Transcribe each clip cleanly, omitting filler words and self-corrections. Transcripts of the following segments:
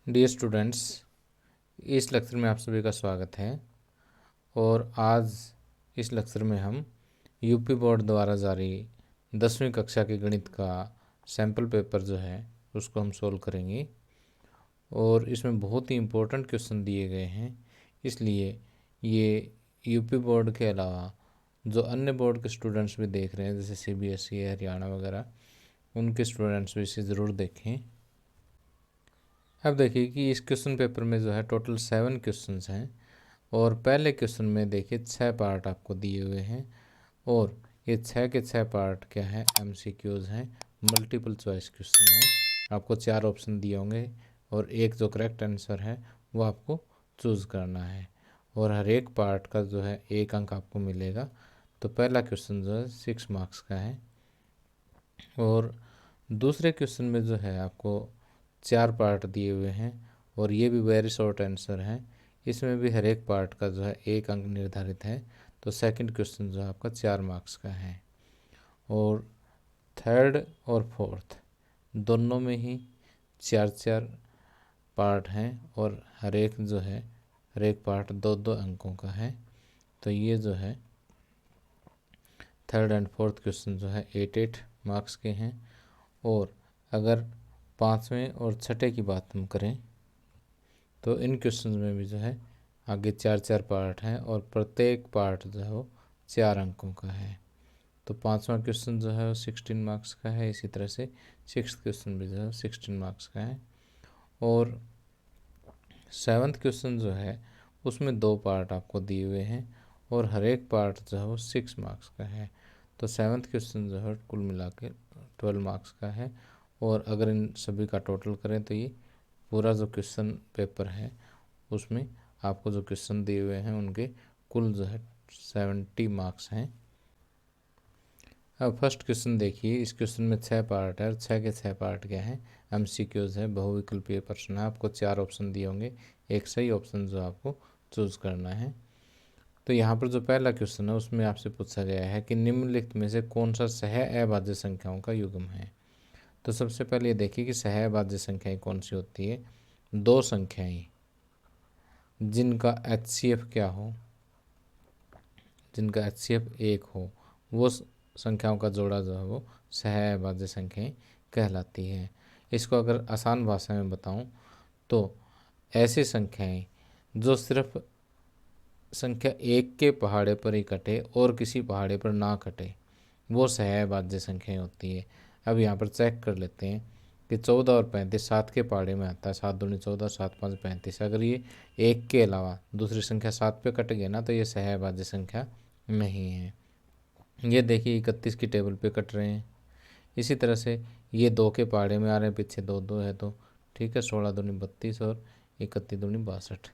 Dear students, इस lecture में आप सभी का स्वागत है। और आज इस लेक्चर में हम यूपी बोर्ड द्वारा जारी 10वीं कक्षा के गणित का सैम्पल पेपर जो है उसको हम सोल्व करेंगे। और इसमें बहुत ही इम्पोर्टेंट क्वेश्चन दिए गए हैं, इसलिए ये यूपी बोर्ड के अलावा जो अन्य बोर्ड के स्टूडेंट्स भी देख रहे हैं, जैसे सीबीएसई, हरियाणा वगैरह, उनके स्टूडेंट्स भी इसे ज़रूर देखें। अब देखिए कि इस क्वेश्चन पेपर में जो है टोटल 7 क्वेश्चंस हैं। और पहले क्वेश्चन में देखिए 6 पार्ट आपको दिए हुए हैं, और ये 6 के 6 पार्ट क्या है, एमसीक्यूज हैं, मल्टीपल चॉइस क्वेश्चन है। आपको 4 ऑप्शन दिए होंगे और एक जो करेक्ट आंसर है वो आपको चूज़ करना है, और हर एक पार्ट का जो है 1 अंक आपको मिलेगा। तो पहला क्वेश्चन जो है 6 मार्क्स का है। और दूसरे क्वेश्चन में जो है आपको 4 पार्ट दिए हुए हैं, और ये भी वेरी शॉर्ट आंसर है। इसमें भी हर एक पार्ट का जो है 1 अंक निर्धारित है। तो सेकंड क्वेश्चन जो है आपका 4 मार्क्स का है। और थर्ड और फोर्थ दोनों में ही 4-4 पार्ट हैं, और हर एक पार्ट 2-2 अंकों का है। तो ये जो है थर्ड एंड फोर्थ क्वेश्चन जो है 8-8 मार्क्स के हैं। और अगर पाँचवें और छठे की बात हम करें तो इन क्वेश्चन में भी जो है आगे 4-4 पार्ट हैं, और प्रत्येक पार्ट जो है वो 4 अंकों का है। तो पाँचवा क्वेश्चन जो है वो 16 मार्क्स का है। इसी तरह से सिक्स्थ क्वेश्चन भी जो है 16 मार्क्स का है। और सेवन्थ क्वेश्चन जो है उसमें 2 पार्ट आपको दिए हुए हैं, और हर एक पार्ट जो है वो 6 मार्क्स का है। तो सेवन्थ क्वेश्चन जो है कुल मिला के 12 मार्क्स का है। और अगर इन सभी का टोटल करें तो ये पूरा जो क्वेश्चन पेपर है उसमें आपको जो क्वेश्चन दिए हुए हैं उनके कुल जो है 70 मार्क्स हैं। अब फर्स्ट क्वेश्चन देखिए। इस क्वेश्चन में 6 पार्ट है, और 6 के 6 पार्ट क्या है, एमसीक्यूज है, बहुविकल्पीय प्रश्न है। आपको 4 ऑप्शन दिए होंगे, एक सही ऑप्शन जो आपको चूज़ करना है। तो यहाँ पर जो पहला क्वेश्चन है उसमें आपसे पूछा गया है कि निम्नलिखित में से कौन सा सह अभाज्य संख्याओं का युग्म है। तो सबसे पहले ये देखिए कि सह अभाज्य संख्याएँ कौन सी होती है। 2 संख्याएँ जिनका HCF क्या हो, जिनका HCF 1 हो, वो संख्याओं का जोड़ा जो है वो सह अभाज्य संख्याएँ कहलाती है। इसको अगर आसान भाषा में बताऊं तो ऐसी संख्याएँ जो सिर्फ संख्या 1 के पहाड़े पर ही कटे और किसी पहाड़े पर ना कटे, वो सह अभाज्य संख्याएँ होती है। अब यहाँ पर चेक कर लेते हैं कि 14 और 35 7 के पहाड़े में आता है। 7 दूनी 14, 7 5 35। अगर ये 1 के अलावा दूसरी संख्या 7 पे कट गए ना तो ये सह अभाज्य संख्या नहीं है। ये देखिए 31 की टेबल पे कट रहे हैं। इसी तरह से ये 2 के पहाड़े में आ रहे हैं, पीछे 2-2 है तो ठीक है। 16 दूनी 32 और 31 दूनी 62,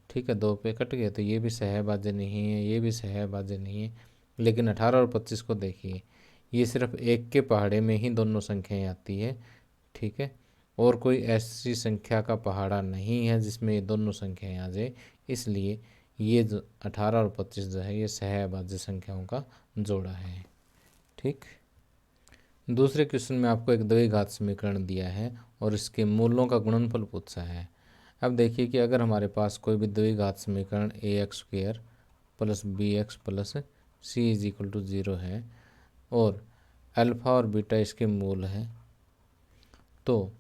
ठीक है। 2 पे कट गए तो ये भी सह अभाज्य नहीं है, ये भी सह अभाज्य नहीं है। लेकिन 18 और 25 को देखिए, ये सिर्फ 1 के पहाड़े में ही दोनों संख्याएँ आती है, ठीक है। और कोई ऐसी संख्या का पहाड़ा नहीं है जिसमें ये दोनों संख्याएँ आ जाए, इसलिए ये जो 18 और 25 जो है ये सह अभाज्य संख्याओं का जोड़ा है, ठीक। दूसरे क्वेश्चन में आपको एक द्विघात समीकरण दिया है और इसके मूलों का गुणनफल पूछा है। अब देखिए कि अगर हमारे पास कोई भी द्विघात समीकरण ax² plus bx plus c is equal to 0 है, और अल्फ़ा और बीटा इसके मूल हैं, तो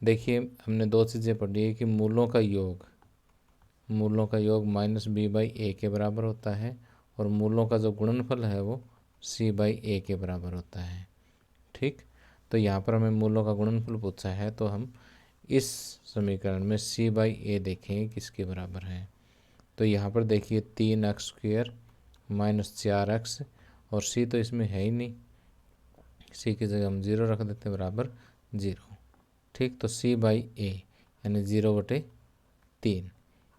देखिए हमने 2 चीज़ें पढ़ी है कि मूलों का योग -b/a के बराबर होता है, और मूलों का जो गुणनफल है वो c/a के बराबर होता है, ठीक। तो यहाँ पर हमें मूलों का गुणनफल पूछा है, तो हम इस समीकरण में c/a देखेंगे किसके बराबर है। तो यहाँ पर देखिए 3x² - 4x, और c तो इसमें है ही नहीं, c की जगह हम 0 रख देते हैं बराबर 0, ठीक। तो c/a यानी 0/3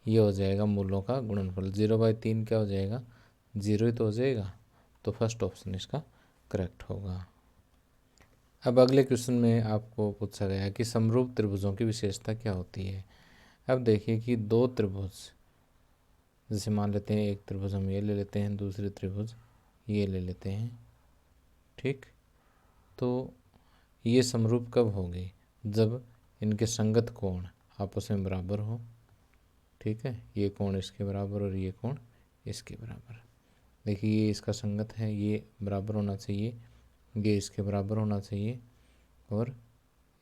ये हो जाएगा मूलों का गुणनफल। 0/3 क्या हो जाएगा, 0 ही तो हो जाएगा। तो फर्स्ट ऑप्शन इसका करेक्ट होगा। अब अगले क्वेश्चन में आपको पूछा गया है कि समरूप त्रिभुजों की विशेषता क्या होती है। अब देखिए कि 2 त्रिभुज, जैसे मान लेते हैं एक त्रिभुज हम ये ले लेते हैं, दूसरी त्रिभुज ये ले लेते हैं, ठीक। तो ये समरूप कब होगी, जब इनके संगत कोण आपस में बराबर हो। ठीक है, ये कोण इसके बराबर और ये कोण इसके बराबर। देखिए ये इसका संगत है, ये बराबर होना चाहिए, ये इसके बराबर होना चाहिए और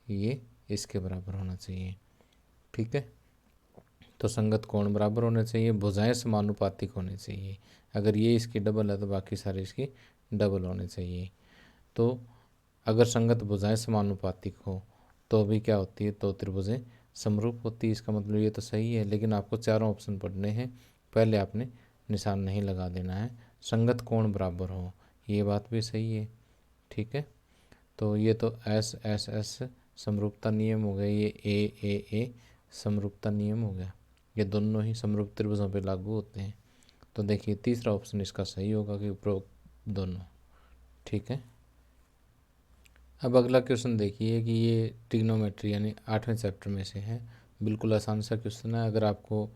ये इसके बराबर होना चाहिए। ठीक है, तो संगत कोण बराबर होने चाहिए, भुजाएं समानुपातिक होने चाहिए। अगर ये इसकी डबल है तो बाकी सारे इसकी डबल होने चाहिए। तो अगर संगत भुजाएं समानुपातिक हो तो भी क्या होती है, तो त्रिभुजें समरूप होती है। इसका मतलब ये तो सही है, लेकिन आपको चारों ऑप्शन पढ़ने हैं, पहले आपने निशान नहीं लगा देना है। संगत कोण बराबर हो, ये बात भी सही है। ठीक है, तो ये तो एस एस एस समरूपता नियम हो गया, ये ए समरूपता नियम हो गया। ये दोनों ही समरूप त्रिभुजों पे लागू होते हैं। तो देखिए तीसरा ऑप्शन इसका सही होगा कि उपरोक्त दोनों। ठीक है, अब अगला क्वेश्चन देखिए कि ये ट्रिग्नोमेट्री यानी 8वें चैप्टर में से है। बिल्कुल आसान सा क्वेश्चन है। अगर आपको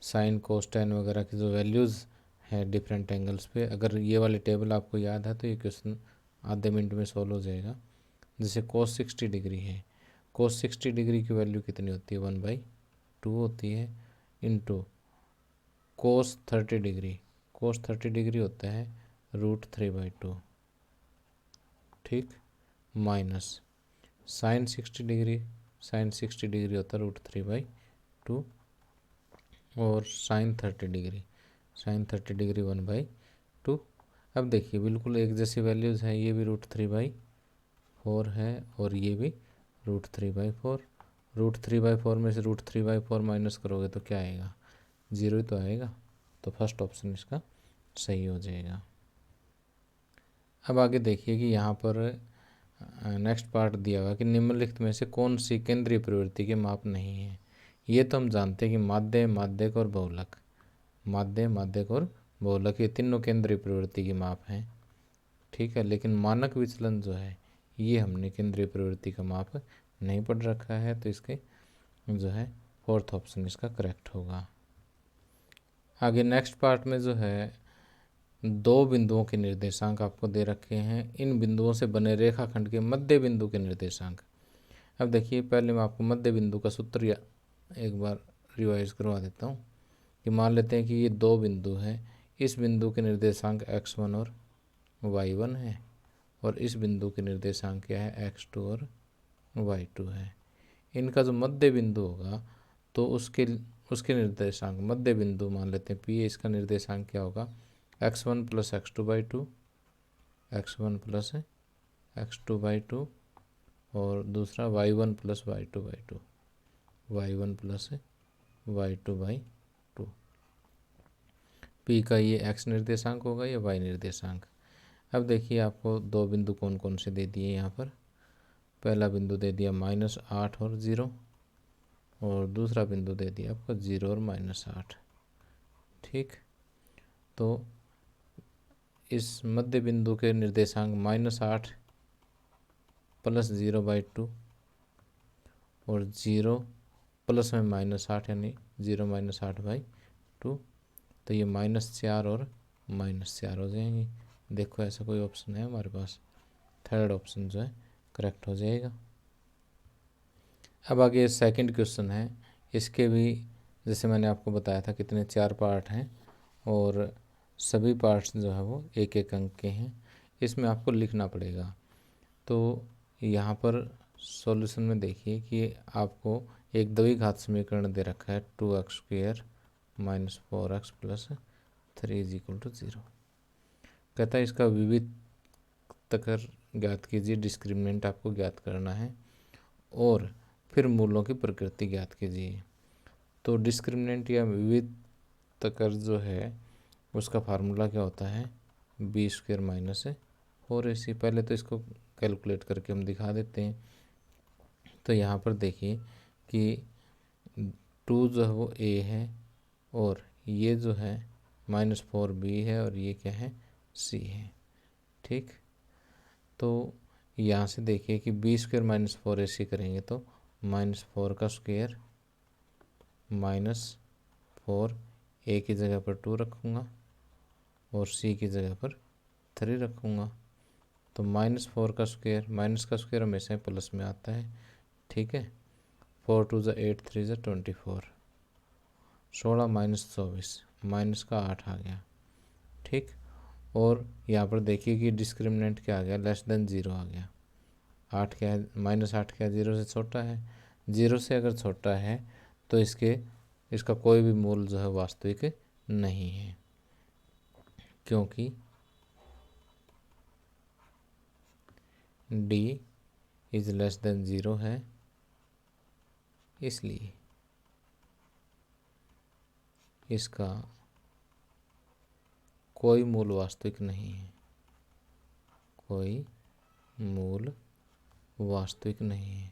साइन कोस टेन वगैरह की जो वैल्यूज़ हैं डिफरेंट एंगल्स पे, अगर ये वाले टेबल आपको याद है तो ये क्वेश्चन आधे मिनट में सॉल्व हो जाएगा। जैसे कोस 60 डिग्री है, कोस 60 डिग्री की वैल्यू कितनी होती है, 1/2 होती है, into cos 30 degree, cos 30 degree होता है √3/2। ठीक, minus sine 60 degree, sine 60 degree होता है √3/2 और साइन 30 डिग्री, साइन 30 डिग्री 1/2। अब देखिए बिल्कुल एक जैसी वैल्यूज़ हैं, ये भी √3/4 है और ये भी √3/4। √3/4 में से √3/4 माइनस करोगे तो क्या आएगा, 0 ही तो आएगा। तो फर्स्ट ऑप्शन इसका सही हो जाएगा। अब आगे देखिए कि यहाँ पर नेक्स्ट पार्ट दिया हुआ कि निम्नलिखित में से कौन सी केंद्रीय प्रवृत्ति के माप नहीं है। ये तो हम जानते हैं कि माध्य, माध्यक और बहुलक, माध्य, माध्यक और बहुलक ये तीनों केंद्रीय प्रवृत्ति के माप हैं। ठीक है, लेकिन मानक विचलन जो है ये हमने केंद्रीय प्रवृत्ति का माप नहीं पढ़ रखा है, तो इसके जो है फोर्थ ऑप्शन इसका करेक्ट होगा। आगे नेक्स्ट पार्ट में जो है 2 बिंदुओं के निर्देशांक आपको दे रखे हैं, इन बिंदुओं से बने रेखाखंड के मध्य बिंदु के निर्देशांक। अब देखिए पहले मैं आपको मध्य बिंदु का सूत्र या एक बार रिवाइज करवा देता हूँ कि मान लेते हैं कि ये 2 बिंदु हैं, इस बिंदु के निर्देशांक x1 और y1 है और इस बिंदु के निर्देशांक क्या है, x2 और y2 है। इनका जो मध्य बिंदु होगा तो उसके निर्देशांक मध्य बिंदु मान लेते हैं P है, इसका निर्देशांक क्या होगा, x1 + x2/2, x1 + x2/2 और दूसरा y1 + y2/2, y1 + y2/2। P का ये x निर्देशांक होगा, या y निर्देशांक। अब देखिए आपको 2 बिंदु कौन कौन से दे दिए यहाँ पर। पहला बिंदु दे दिया -8 और 0 और दूसरा बिंदु दे दिया आपको 0 और -8। ठीक, तो इस मध्य बिंदु के निर्देशांक -8 + 0/2 और 0 प्लस में -8 यानी 0 - 8/2, तो ये -4 और -4 हो जाएंगे। देखो ऐसा कोई ऑप्शन है हमारे पास, थर्ड ऑप्शन जो है करेक्ट हो जाएगा। अब आगे सेकंड क्वेश्चन है, इसके भी जैसे मैंने आपको बताया था कितने 4 पार्ट हैं और सभी पार्ट्स जो है वो 1-1 अंक के हैं। इसमें आपको लिखना पड़ेगा। तो यहाँ पर सॉल्यूशन में देखिए कि आपको एक द्विघात समीकरण दे रखा है 2x² - 4x + 3 = 0। कहता है इसका विविधकर ज्ञात कीजिए, डिस्क्रिमिनेंट आपको ज्ञात करना है और फिर मूलों की प्रकृति ज्ञात कीजिए। तो डिस्क्रिमिनेंट या विविधकर जो है उसका फार्मूला क्या होता है, b² - 4ac। पहले तो इसको कैलकुलेट करके हम दिखा देते हैं। तो यहाँ पर देखिए कि 2 जो है वो a है और ये जो है -4b है और ये क्या है, c है। ठीक, तो यहाँ से देखिए कि b² - 4ac करेंगे तो -4 का स्क्वायर -4, a की जगह पर 2 रखूँगा और c की जगह पर 3 रखूँगा। तो -4 का स्क्वायर, माइनस का स्क्वायर हमेशा प्लस में आता है। ठीक है, 4 टू ज़ 8, 3 ज़ 24, 16 माइनस 24, माइनस का 8 आ गया। ठीक, और यहाँ पर देखिए कि डिस्क्रिमिनेंट क्या आ गया, लेस देन 0 आ गया। 8 क्या है, माइनस 8 क्या 0 से छोटा है। 0 से अगर छोटा है तो इसका कोई भी मूल जो है वास्तविक नहीं है, क्योंकि d इज लेस देन 0 है, इसलिए इसका कोई मूल वास्तविक नहीं है, कोई मूल वास्तविक नहीं है।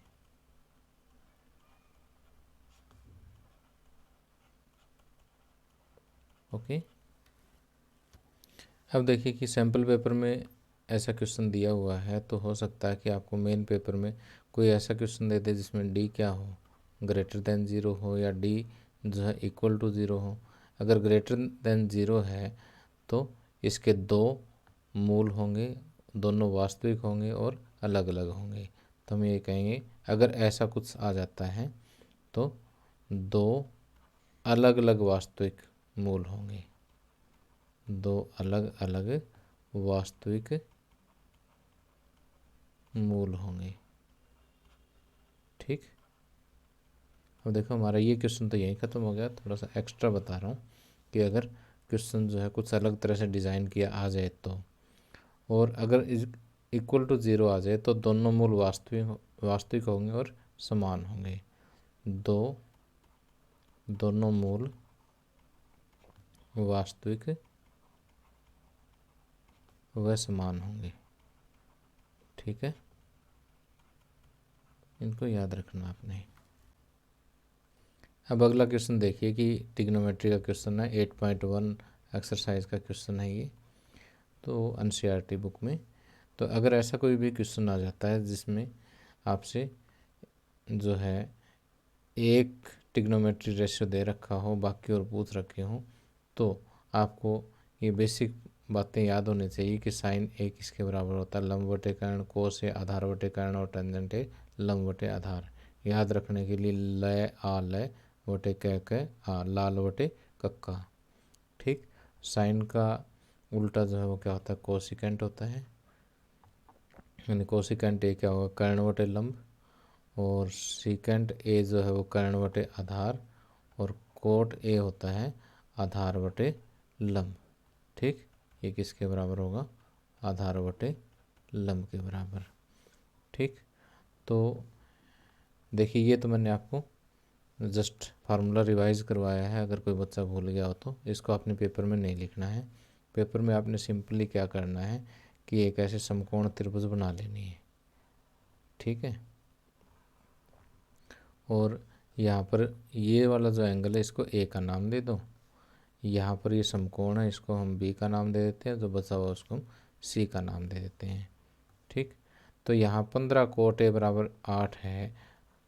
ओके, अब देखिए कि सैम्पल पेपर में ऐसा क्वेश्चन दिया हुआ है, तो हो सकता है कि आपको मेन पेपर में कोई ऐसा क्वेश्चन दे दे जिसमें डी क्या हो, ग्रेटर देन 0 हो, या डी जो है इक्वल टू 0 हो। अगर ग्रेटर देन 0 है तो इसके दो मूल होंगे, दोनों वास्तविक होंगे और अलग अलग होंगे। तो हम ये कहेंगे अगर ऐसा कुछ आ जाता है तो दो अलग अलग वास्तविक मूल होंगे, दो अलग अलग वास्तविक मूल होंगे। ठीक, अब देखो हमारा ये क्वेश्चन तो यहीं ख़त्म हो गया। थोड़ा सा एक्स्ट्रा बता रहा हूँ कि अगर क्वेश्चन जो है कुछ अलग तरह से डिज़ाइन किया आ जाए तो, और अगर इक्वल टू 0 आ जाए तो दोनों मूल वास्तविक होंगे और समान होंगे। दोनों मूल वास्तविक व समान होंगे। ठीक है, इनको याद रखना आपने। अब अगला क्वेश्चन देखिए कि ट्रिग्नोमेट्री का क्वेश्चन है, 8.1 एक्सरसाइज का क्वेश्चन है ये, तो एनसीईआरटी बुक में। तो अगर ऐसा कोई भी क्वेश्चन आ जाता है जिसमें आपसे जो है एक ट्रिग्नोमेट्री रेशियो दे रखा हो, बाकी और पूछ रखे हों, तो आपको ये बेसिक बातें याद होनी चाहिए कि साइन ए किसके बराबर होता है, लंब बटे कर्ण, कोस ए आधार बटे कर्ण, और टेंजेंट ए लंब बटे आधार। याद रखने के लिए लय आ लय बटे क आ, लाल बटे कक्का। ठीक, साइन का उल्टा जो है वो क्या होता है, कोसिकेंट होता है, यानी कोसिकेंट ए क्या होगा, कर्ण बटे लंब, और सीकेंट ए जो है वो कर्ण बटे आधार, और कोट ए होता है आधार बटे लंब। ठीक, ये किसके बराबर होगा, आधार बटे लंब के बराबर। ठीक, तो देखिए ये तो मैंने आपको जस्ट फार्मूला रिवाइज करवाया है। अगर कोई बच्चा भूल गया हो तो इसको अपने पेपर में नहीं लिखना है। पेपर में आपने सिंपली क्या करना है कि एक ऐसे समकोण त्रिभुज बना लेनी है। ठीक है, और यहाँ पर ये वाला जो एंगल है इसको ए का नाम दे दो। यहाँ पर ये समकोण है, इसको हम बी का नाम दे देते हैं, जो बचा हुआ उसको हम सी का नाम दे देते हैं। ठीक, तो यहाँ 15 कोट ए बराबर 8 है,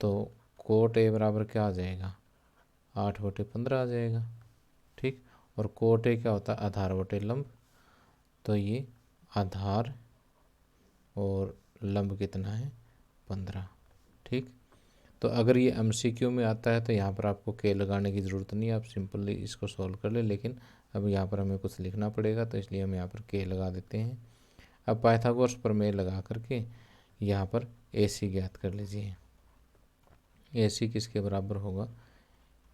तो कोट ए बराबर क्या आ जाएगा, 8 बटे 15 आ जाएगा। ठीक, और कोट ए क्या होता है, आधार बटे लंब, तो ये आधार और लंब कितना है, 15। ठीक, तो अगर ये MCQ में आता है तो यहाँ पर आपको के लगाने की ज़रूरत नहीं है, आप सिंपली इसको सॉल्व कर ले, लेकिन अब यहाँ पर हमें कुछ लिखना पड़ेगा तो इसलिए हम यहाँ पर के लगा देते हैं। अब पाइथागोरस प्रमेय लगा करके यहाँ पर AC ज्ञात कर लीजिए। AC किसके बराबर होगा,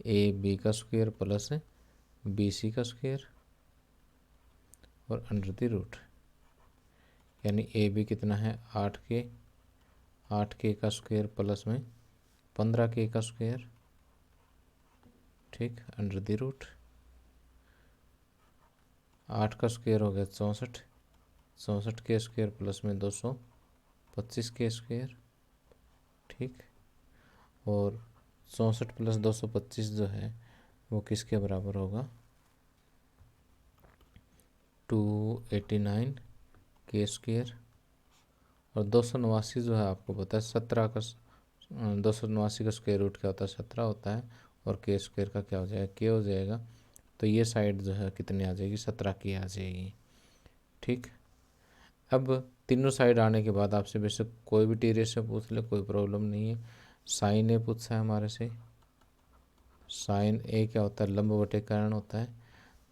AB का स्क्वायर प्लस BC का स्क्वायर और अंडर द रूट, यानी AB कितना है 8K का स्क्वायर प्लस में 15K का स्क्वायर। ठीक, अंडर द रूट 8 का स्क्वायर हो गया 64, 64 के स्क्वायर प्लस में 225 के स्क्वायर। ठीक, और 64 प्लस 225 जो है वो किसके बराबर होगा, 289 के स्क्वायर, और 289 जो है आपको पता है 17 का 289 का स्क्वायर रूट क्या होता है, 17 होता है, और के स्क्वायर का क्या हो जाएगा, के हो जाएगा। तो ये साइड जो है कितनी आ जाएगी, 17 की आ जाएगी। ठीक, अब तीनों साइड आने के बाद आपसे बेशक कोई भी टी रेशियो पूछ ले, कोई प्रॉब्लम नहीं है, साइन ए पूछा है हमारे से। साइन ए क्या होता है, लंब बटे कर्ण होता है।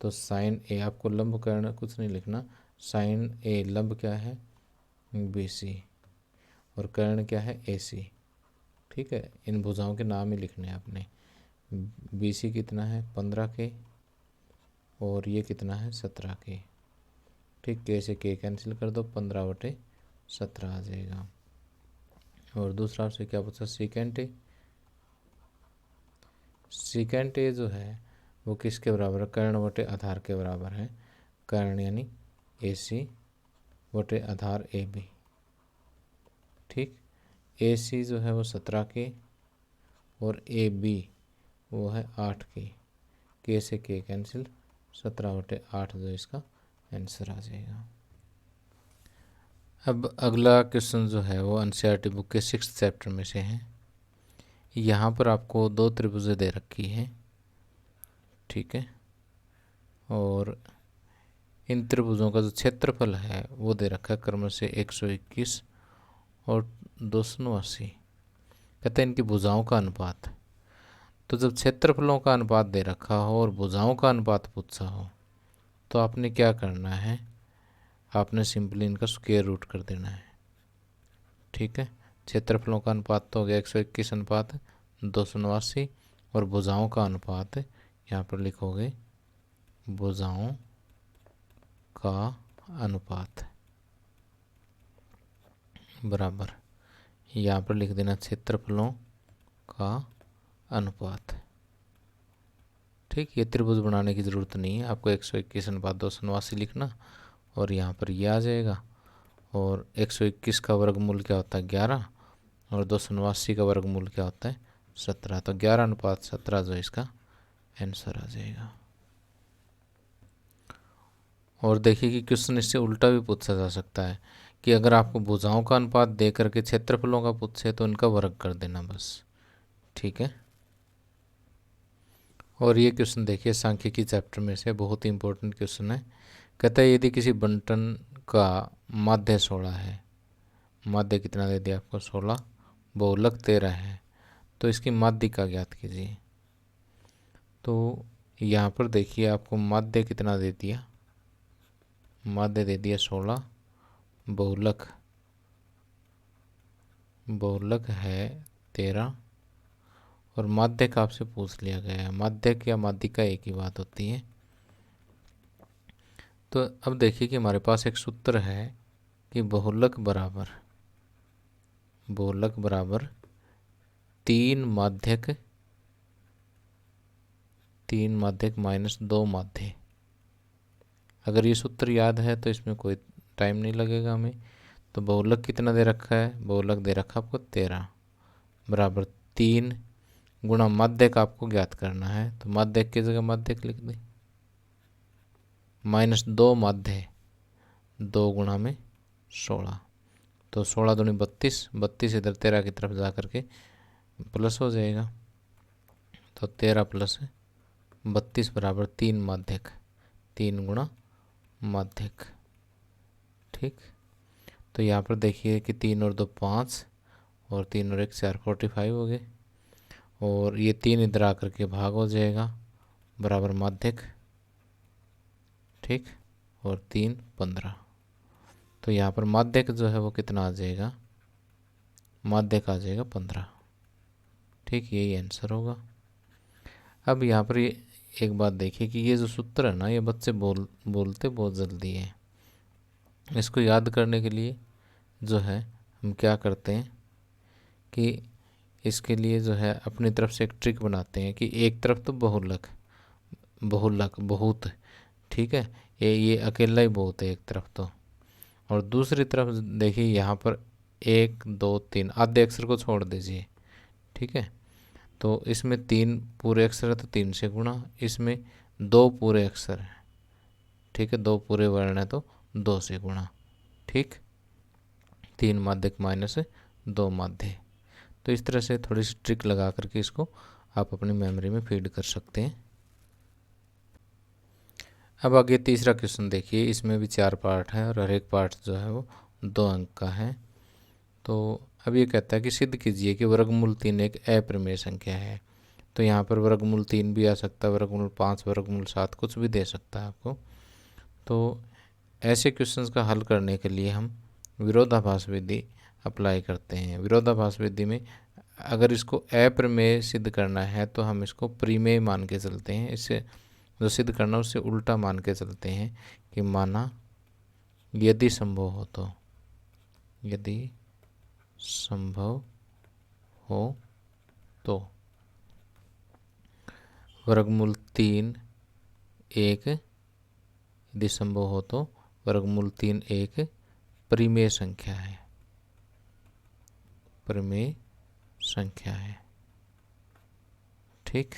तो साइन ए, आपको लंब कर्ण कुछ नहीं लिखना, साइन ए लंब क्या है बी सी, और कर्ण क्या है ए सी। ठीक है, इन भुजाओं के नाम ही लिखने हैं आपने। बी सी कितना है 15 के, और ये कितना है 17 के। ठीक, के से के कैंसिल कर दो, 15/17 आ जाएगा। और दूसरा आपसे क्या पूछा, सीकेंट ए। सीकेंट ए जो है वो किसके बराबर है, कर्ण बटे आधार के बराबर है। कर्ण यानी ए सी बटे आधार ए बी। ठीक, ए सी जो है वो 17 के, और ए बी वो है 8 के से के कैंसिल, 17/8 जो इसका आंसर आ जाएगा। अब अगला क्वेश्चन जो है वो एनसीईआरटी बुक के 6th चैप्टर में से है। यहाँ पर आपको 2 त्रिभुजें दे रखी है। ठीक है, और इन त्रिभुजों का जो क्षेत्रफल है वो दे रखा है क्रम से 121 और 289। कहते हैं इनकी भुजाओं का अनुपात। तो जब क्षेत्रफलों का अनुपात दे रखा हो और भुजाओं का अनुपात पूछा हो तो आपने क्या करना है, आपने सिंपली इनका स्क्वायर रूट कर देना है। ठीक है, क्षेत्रफलों का अनुपात तो हो गया 121 अनुपात 289, और भुजाओं का अनुपात यहाँ पर लिखोगे भुजाओं का अनुपात बराबर, यहाँ पर लिख देना क्षेत्रफलों का अनुपात। ठीक, ये त्रिभुज बनाने की ज़रूरत नहीं है, आपको 121 अनुपात 289 लिखना, और यहाँ पर ये आ जाएगा। और 121 का वर्गमूल क्या होता है 11, और 289 का वर्गमूल क्या होता है 17। तो 11/17 जो इसका आंसर आ जाएगा। और देखिए कि क्वेश्चन इससे उल्टा भी पूछा जा सकता है कि अगर आपको भुजाओं का अनुपात दे करके क्षेत्रफलों का पूछे तो इनका वर्ग कर देना बस। ठीक है, और ये क्वेश्चन देखिए सांख्यिकी चैप्टर में से बहुत ही इंपॉर्टेंट क्वेश्चन है। कहता है यदि किसी बंटन का माध्य 16 है, माध्य कितना दे दिया आपको 16, बहुलक 13 है, तो इसकी माध्यिका ज्ञात कीजिए। तो यहाँ पर देखिए आपको माध्य कितना दे दिया, माध्य दे दिया 16, बहुलक है 13, और माध्यक आपसे पूछ लिया गया है। माध्यक या माध्यिका एक ही बात होती है। तो अब देखिए कि हमारे पास एक सूत्र है कि बहुलक बराबर 3 माध्यक माइनस 2 माध्य। अगर ये सूत्र याद है तो इसमें कोई टाइम नहीं लगेगा हमें। तो बहुलक कितना दे रखा है, बहुलक दे रखा आपको 13 बराबर 3 गुणा माध्यक आपको ज्ञात करना है। तो माध्यक की जगह माध्यक लिख दें, माइनस 2 माध्य, 2 गुणा में 16, तो 16 दूनी 32, 32 इधर 13 की तरफ जा करके प्लस हो जाएगा। तो 13 प्लस 32 बराबर 3 माध्यक, 3 गुणा माध्यक। ठीक, तो यहाँ पर देखिए कि 3 और 2 5, और 3 और 1 4, 45 हो गए, और ये 3 इधर आकर के भाग हो जाएगा बराबर माध्यक। ठीक, और 3 15, तो यहाँ पर माध्यक जो है वो कितना आ जाएगा, माध्यक आ जाएगा 15। ठीक, यही आंसर होगा। अब यहाँ पर ये एक बात देखिए कि ये जो सूत्र है ना, ये बच्चे बोलते बहुत जल्दी है। इसको याद करने के लिए जो है हम क्या करते हैं कि इसके लिए जो है अपनी तरफ से एक ट्रिक बनाते हैं कि एक तरफ तो बहुत, ठीक है, ये अकेला ही बहुत है एक तरफ तो, और दूसरी तरफ देखिए यहाँ पर 1 2 3 आधे अक्षर को छोड़ दीजिए। ठीक है, तो इसमें 3 पूरे अक्षर है तो 3 से गुणा, इसमें 2 पूरे अक्षर है। ठीक है, 2 पूरे वर्ण है तो 2 से गुणा। ठीक, 3 माध्यक माइनस 2 माध्य। तो इस तरह से थोड़ी सी ट्रिक लगा करके इसको आप अपनी मेमोरी में फीड कर सकते हैं। अब आगे तीसरा क्वेश्चन देखिए, इसमें भी 4 पार्ट है और हर एक पार्ट जो है वो 2 अंक का है। तो अब ये कहता है कि सिद्ध कीजिए कि वर्गमूल 3 एक अप्रमेय संख्या है। तो यहाँ पर वर्गमूल 3 भी आ सकता है, वर्गमूल 5, वर्गमूल 7, कुछ भी दे सकता है आपको। तो ऐसे क्वेश्चंस का हल करने के लिए हम विरोधाभास विधि अप्लाई करते हैं। विरोधाभास विधि में अगर इसको अप्रमेय सिद्ध करना है तो हम इसको प्रमेय मान के चलते हैं। इससे जो सिद्ध करना उससे उल्टा मान के चलते हैं कि माना यदि संभव हो तो, यदि संभव हो तो वर्गमूल 3 एक, यदि संभव हो तो वर्गमूल 3 एक परिमेय संख्या है, परिमेय संख्या है। ठीक,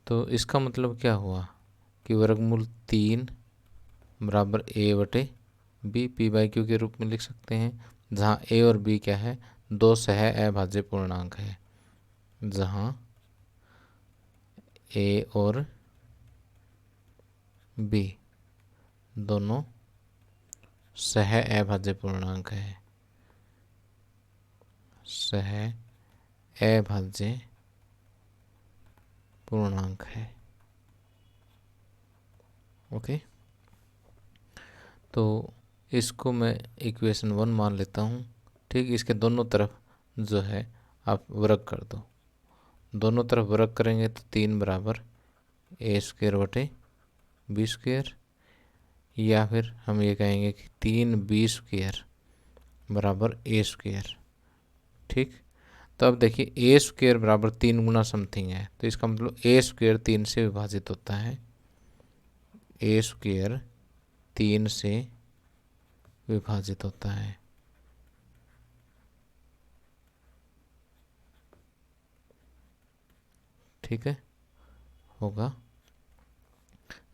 तो इसका मतलब क्या हुआ कि वर्गमूल 3 बराबर ए बटे बी, पी बाई क्यू के रूप में लिख सकते हैं, जहाँ ए और बी क्या है, दो सह अभाज्य पूर्णांक है। जहाँ ए और बी दोनों सह अभाज्य पूर्णांक है, सह अभाज्य पूर्णांक है। ओके, तो इसको मैं इक्वेशन 1 मान लेता हूँ। ठीक, इसके दोनों तरफ जो है आप वर्ग कर दो। दोनों तरफ वर्ग करेंगे तो 3 बराबर ए स्क्वेयर बटे बी स्क्वेयर, या फिर हम ये कहेंगे कि 3 बी स्क्वेयर बराबर ए स्क्वेयर। ठीक, तो अब देखिए ए स्क्वेयर बराबर 3 गुना समथिंग है, तो इसका मतलब ए स्क्वेयर 3 से विभाजित होता है, ए स्क्वेयर 3 से विभाजित होता है। ठीक है, होगा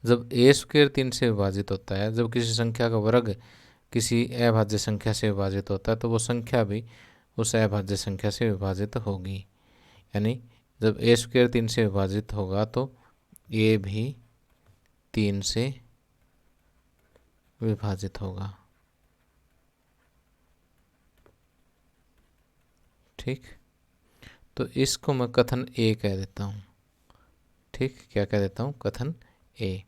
जब ए स्क्वेयर 3 से विभाजित होता है, जब किसी संख्या का वर्ग किसी अभाज्य संख्या से विभाजित होता है तो वो संख्या भी उस अभाज्य संख्या से विभाजित होगी। यानी जब ए स्क्वेयर 3 से विभाजित होगा तो ए भी 3 से विभाजित होगा। ठीक, तो इसको मैं कथन ए कह देता हूँ। ठीक, क्या कह देता हूँ, कथन ए।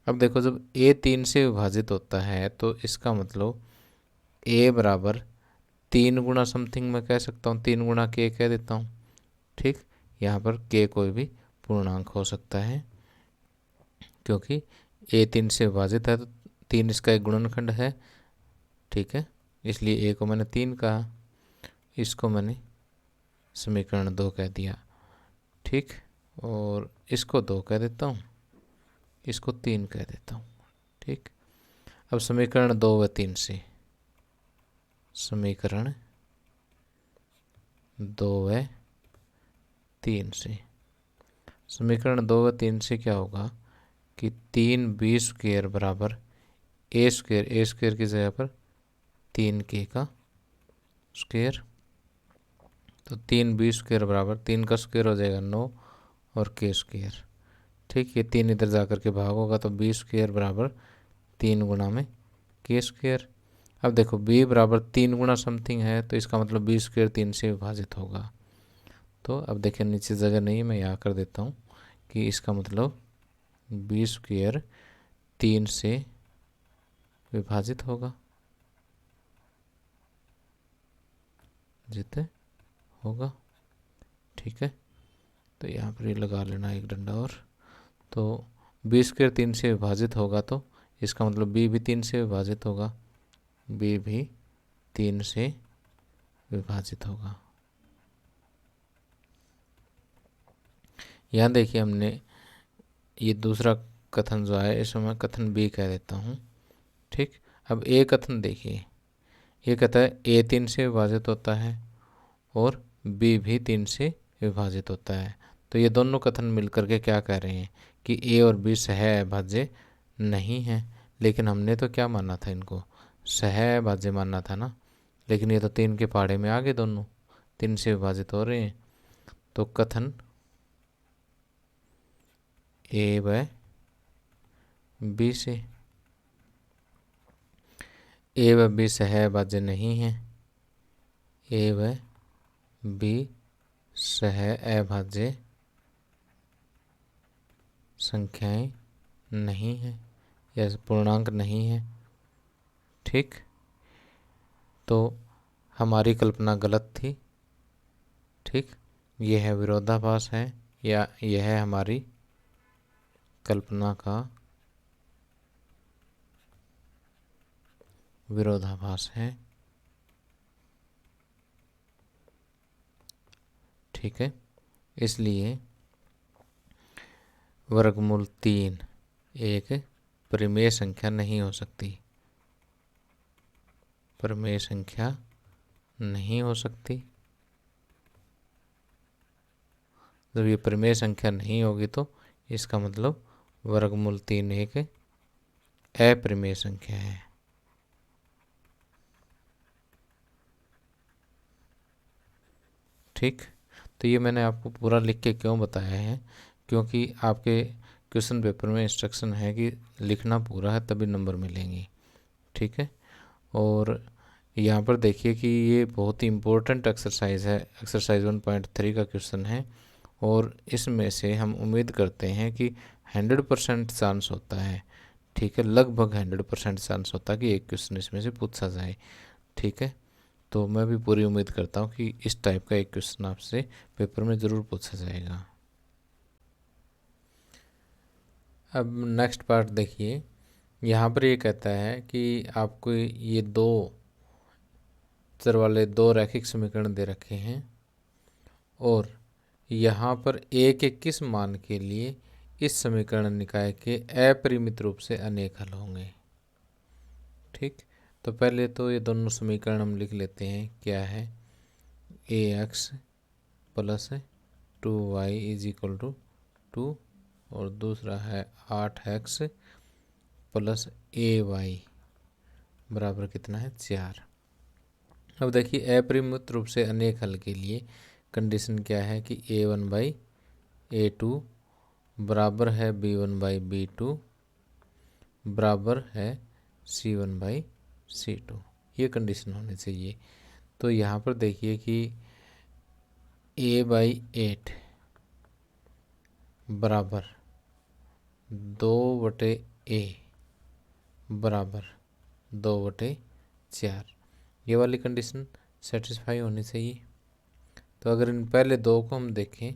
अब देखो जब ए 3 से विभाजित होता है तो इसका मतलब ए बराबर 3 गुना समथिंग मैं कह सकता हूँ, 3 गुना के कह देता हूँ। ठीक, यहाँ पर के कोई भी पूर्णांक हो सकता है, क्योंकि ए 3 से विभाजित है तो 3 इसका एक गुणनखंड है। ठीक है, इसलिए ए को मैंने 3 कहा, इसको मैंने समीकरण 2 कह दिया। ठीक, और इसको 2 कह देता हूँ, इसको 3 कह देता हूँ। ठीक, अब समीकरण 2 व 3 से, समीकरण 2 व 3 से, समीकरण 2 व 3 से क्या होगा कि 3 बी स्क्वेयर बराबर ए स्क्वेयर, ए स्क्वेयर की जगह पर 3 के का स्क्वेयर, तो 3 बी स्क्वेयर बराबर 3 का स्क्वेयर हो जाएगा 9 और के स्क्वेयर। ठीक, ये 3 इधर जाकर के भाग होगा तो बी स्क्वेयर बराबर 3 गुना में के स्क्वेयर। अब देखो बी बराबर 3 गुना समथिंग है तो इसका मतलब बी स्क्वेयर 3 से विभाजित होगा। तो अब देखिए नीचे जगह नहीं, मैं यहाँ कर देता हूँ कि इसका मतलब बी स्क्वेयर 3 से विभाजित होगा, जितने होगा। ठीक है, तो यहाँ पर ये लगा लेना एक डंडा और, तो बी स्क्वेयर 3 से विभाजित होगा तो इसका मतलब बी भी 3 से विभाजित होगा, बी भी 3 से विभाजित होगा। यहाँ देखिए हमने ये दूसरा कथन जो है इसमें मैं कथन बी कह देता हूँ। ठीक, अब ए कथन देखिए, ये कहता है ए 3 से विभाजित होता है और बी भी 3 से विभाजित होता है। तो ये दोनों कथन मिलकर के क्या कह रहे हैं कि ए और बी सह अभाज्य नहीं है। लेकिन हमने तो क्या माना था, इनको सह अभाज्य मानना था ना, लेकिन ये तो 3 के पहाड़े में आ गए, दोनों 3 से विभाजित हो रहे हैं। तो कथन ए व बी से, ए व बी सह अभाज्य नहीं है, ए व बी सह अभाज्य संख्याएं नहीं है या पूर्णांक नहीं है। ठीक, तो हमारी कल्पना गलत थी। ठीक, यह है विरोधाभास है या यह है हमारी कल्पना का विरोधाभास है। ठीक है, इसलिए वर्गमूल 3 एक परिमेय संख्या नहीं हो सकती, परिमेय संख्या नहीं हो सकती। जब ये परिमेय संख्या नहीं होगी तो इसका मतलब वर्गमूल 3 एक अपरिमेय संख्या है। ठीक, तो ये मैंने आपको पूरा लिख के क्यों बताया है, क्योंकि आपके क्वेश्चन पेपर में इंस्ट्रक्शन है कि लिखना पूरा है तभी नंबर मिलेंगे। ठीक है, और यहाँ पर देखिए कि ये बहुत ही इम्पोर्टेंट एक्सरसाइज है, एक्सरसाइज 1.3 का क्वेश्चन है, और इसमें से हम उम्मीद करते हैं कि 100% चांस होता है। ठीक है, लगभग 100% चांस होता है कि एक क्वेश्चन इसमें से पूछा जाए। ठीक है, तो मैं भी पूरी उम्मीद करता हूँ कि इस टाइप का एक क्वेश्चन आपसे पेपर में ज़रूर पूछा जाएगा। अब नेक्स्ट पार्ट देखिए, यहाँ पर ये कहता है कि आपको ये दो चर वाले दो रैखिक समीकरण दे रखे हैं और यहाँ पर a के किस मान के लिए इस समीकरण निकाय के अपरिमित रूप से अनेक हल होंगे। ठीक, तो पहले तो ये दोनों समीकरण हम लिख लेते हैं। क्या है, ax plus 2y is equal to 2 और दूसरा है 8x प्लस ay बराबर कितना है 4। अब देखिए अपरिमित रूप से अनेक हल के लिए कंडीशन क्या है कि a1/a2 बराबर है b1/b2 बराबर है c1/c2, ये कंडीशन होनी चाहिए। तो यहाँ पर देखिए कि a/8 बराबर 2/a बराबर 2/4, ये वाली कंडीशन सेटिस्फाई होनी चाहिए। तो अगर इन पहले दो को हम देखें